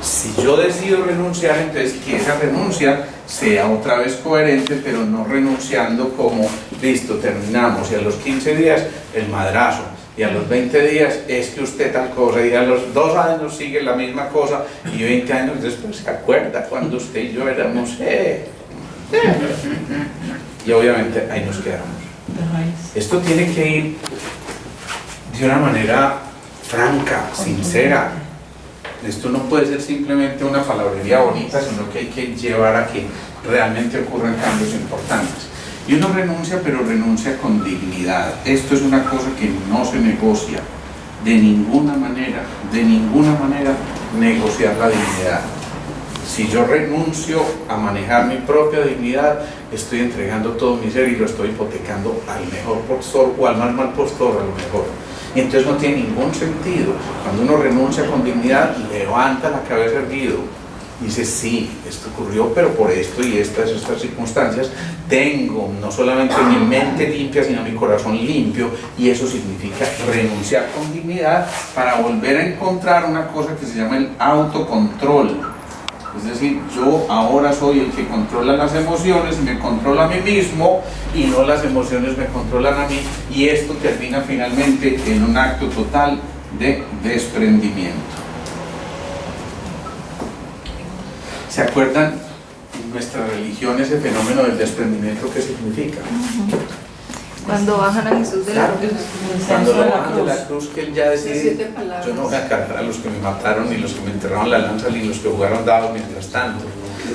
Si yo decido renunciar, entonces que esa renuncia sea otra vez coherente, pero no renunciando como, listo, terminamos, y a los 15 días el madrazo, y a los 20 días es que usted tal cosa, y a los 2 años sigue la misma cosa, y 20 años después se acuerda cuando usted y yo éramos, y obviamente ahí nos quedamos. Esto tiene que ir de una manera franca, sincera. Esto no puede ser simplemente una palabrería bonita, sino que hay que llevar a que realmente ocurran cambios importantes. Y uno renuncia, pero renuncia con dignidad. Esto es una cosa que no se negocia de ninguna manera negociar la dignidad. Si yo renuncio a manejar mi propia dignidad, estoy entregando todo mi ser y lo estoy hipotecando al mejor postor o al más mal postor, a lo mejor. Y entonces no tiene ningún sentido. Cuando uno renuncia con dignidad, levanta la cabeza erguido. Dice, sí, esto ocurrió, pero por esto y estas circunstancias, tengo no solamente mi mente limpia, sino mi corazón limpio, y eso significa renunciar con dignidad para volver a encontrar una cosa que se llama el autocontrol. Es decir, yo ahora soy el que controla las emociones y me controla a mí mismo, y no las emociones me controlan a mí, y esto termina finalmente en un acto total de desprendimiento. ¿Se acuerdan en nuestra religión ese fenómeno del desprendimiento qué significa? Cuando bajan a Jesús de la cruz. Cuando lo bajan de la cruz, que él ya decide, yo no voy a cargar a los que me mataron, ni los que me enterraron la lanza, ni los que jugaron dados mientras tanto.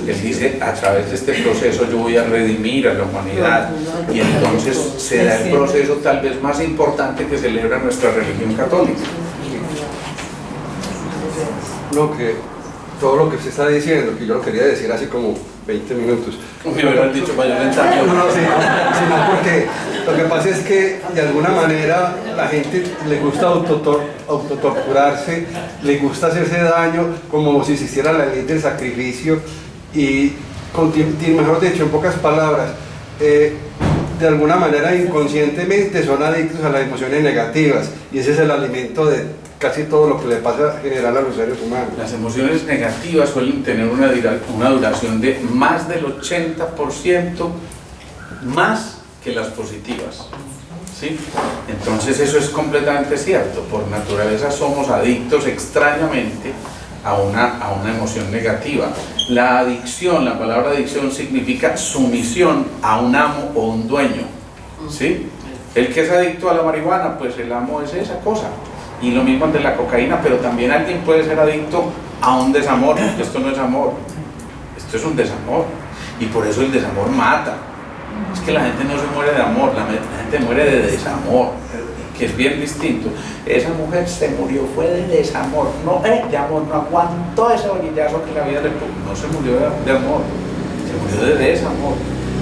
Él dice, a través de este proceso yo voy a redimir a la humanidad, y entonces se da el proceso tal vez más importante que celebra nuestra religión católica. Todo lo que se está diciendo, que yo lo quería decir hace como 20 minutos. Me hubieran dicho mayor ensayo. No, sino porque lo que pasa es que de alguna manera la gente le gusta autotorturarse, le gusta hacerse daño, como si se hiciera la ley del sacrificio, y mejor dicho, en pocas palabras, de alguna manera inconscientemente son adictos a las emociones negativas, y ese es el alimento de casi todo lo que le pasa en general a los seres humanos. Las emociones negativas suelen tener una duración de más del 80% más que las positivas. ¿Sí? Entonces eso es completamente cierto. Por naturaleza somos adictos extrañamente a una emoción negativa. La adicción, la palabra adicción significa sumisión a un amo o un dueño. ¿Sí? El que es adicto a la marihuana, pues el amo es esa cosa. Y lo mismo de la cocaína, pero también alguien puede ser adicto a un desamor, porque esto no es amor, esto es un desamor. Y por eso el desamor mata. Es que la gente no se muere de amor, la gente muere de desamor, que es bien distinto. Esa mujer se murió, fue de desamor, no de amor, no aguantó ese orillazo que la vida le puso, no se murió de amor, se murió de desamor,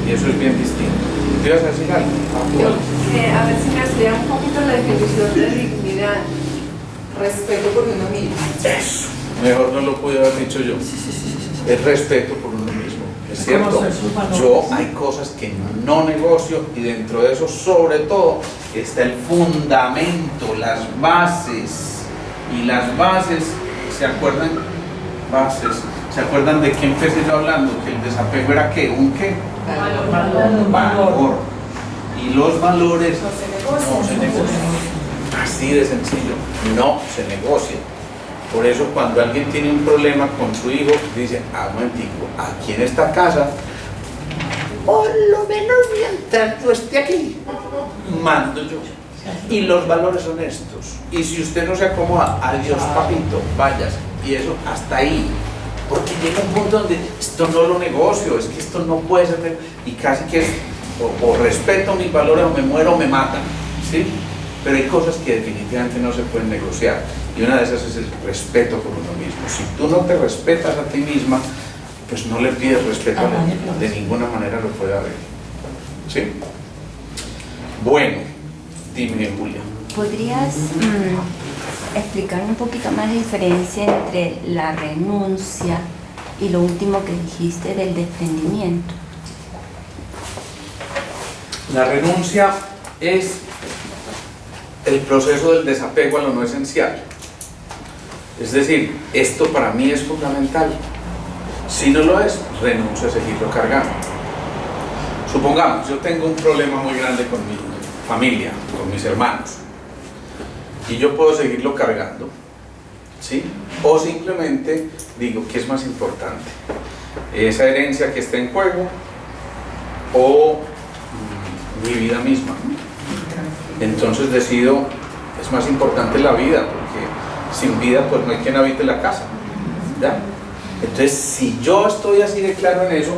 y eso es bien distinto. ¿Te ibas a decir algo? A ver si me amplía un poquito la definición de dignidad, respeto por uno mismo. Eso, mejor no lo pude haber dicho yo. Es respeto por uno mismo. Es cierto, yo hay cosas que no negocio y dentro de eso sobre todo está el fundamento, las bases. Y las bases, ¿se acuerdan? Bases. ¿Se acuerdan de qué empecé yo hablando? Que el desapego era ¿qué? ¿Un qué? Valor. Y los valores no se negocian. Así de sencillo, no se negocian. Por eso cuando alguien tiene un problema con su hijo, dice, un momentico, aquí en esta casa, por lo menos mientras yo esté aquí, mando yo. Y los valores son estos. Y si usted no se acomoda, adiós papito, vayas. Y eso hasta ahí. Porque llega un punto donde esto no lo negocio, es que esto no puede ser, y casi que es, o respeto mis valores o me muero o me matan, ¿sí? Pero hay cosas que definitivamente no se pueden negociar. Y una de esas es el respeto por uno mismo. Si tú no te respetas a ti misma, pues no le pides respeto a nadie, de ninguna manera lo puede haber. ¿Sí? Bueno, dime, Julia. ¿Podrías explicar un poquito más la diferencia entre la renuncia y lo último que dijiste del desprendimiento? La renuncia es el proceso del desapego a lo no esencial. Es decir, esto para mí es fundamental. Si no lo es, renuncio a seguirlo cargando. Supongamos, yo tengo un problema muy grande con mi familia, con mis hermanos, y yo puedo seguirlo cargando, ¿sí? O simplemente digo, ¿qué es más importante? ¿Esa herencia que está en juego o mi vida misma? Entonces decido, es más importante la vida, porque sin vida pues no hay quien habite la casa, ¿ya? Entonces si yo estoy así de claro en eso,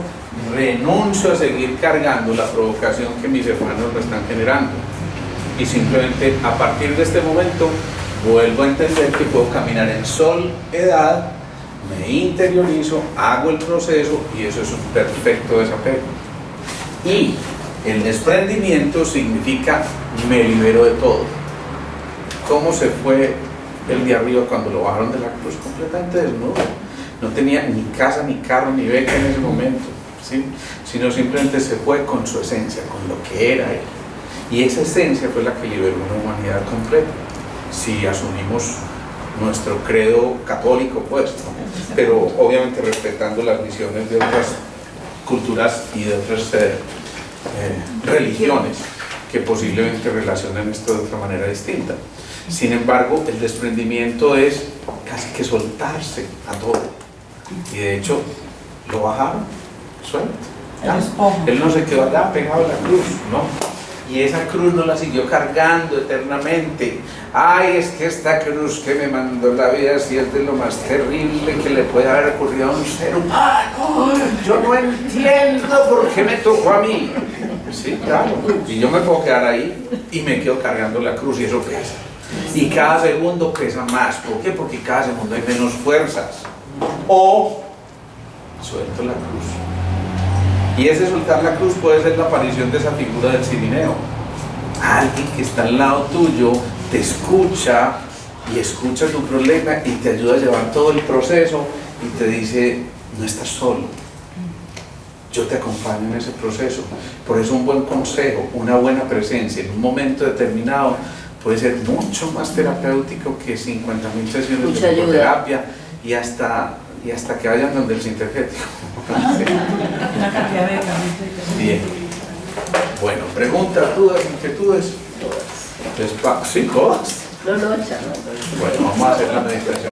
renuncio a seguir cargando la provocación que mis hermanos me están generando y simplemente a partir de este momento vuelvo a entender que puedo caminar en soledad, me interiorizo, hago el proceso y eso es un perfecto desapego. Y el desprendimiento significa me libero de todo. ¿Cómo se fue el de arriba cuando lo bajaron de la cruz? Completamente desnudo. No tenía ni casa, ni carro, ni beca en ese momento, ¿sí? Sino simplemente se fue con su esencia, con lo que era él. Y esa esencia fue la que liberó una humanidad completa, si asumimos nuestro credo católico, pues, ¿no? Pero obviamente respetando las visiones de otras culturas y de otras religiones que posiblemente relacionan esto de otra manera distinta. Sin embargo, el desprendimiento es casi que soltarse a todo. Y de hecho, lo bajaron, suelto. Él no se quedó allá pegado a la cruz, ¿no? Y esa cruz no la siguió cargando eternamente. Ay, es que esta cruz que me mandó la vida, si es de lo más terrible que le puede haber ocurrido a un ser humano. Yo no entiendo por qué me tocó a mí. Sí, claro. Y yo me puedo quedar ahí y me quedo cargando la cruz y eso pesa. Y cada segundo pesa más. ¿Por qué? Porque cada segundo hay menos fuerzas. O suelto la cruz. Y ese soltar la cruz puede ser la aparición de esa figura del Cirineo. Alguien que está al lado tuyo, te escucha y escucha tu problema y te ayuda a llevar todo el proceso y te dice, no estás solo, yo te acompaño en ese proceso. Por eso un buen consejo, una buena presencia en un momento determinado puede ser mucho más terapéutico que 50.000 sesiones de psicoterapia y hasta que vayan donde el sintergético. Bien. Bueno, preguntas, dudas, inquietudes. ¿Sí, todas? No, chao. Bueno, vamos a hacer la meditación.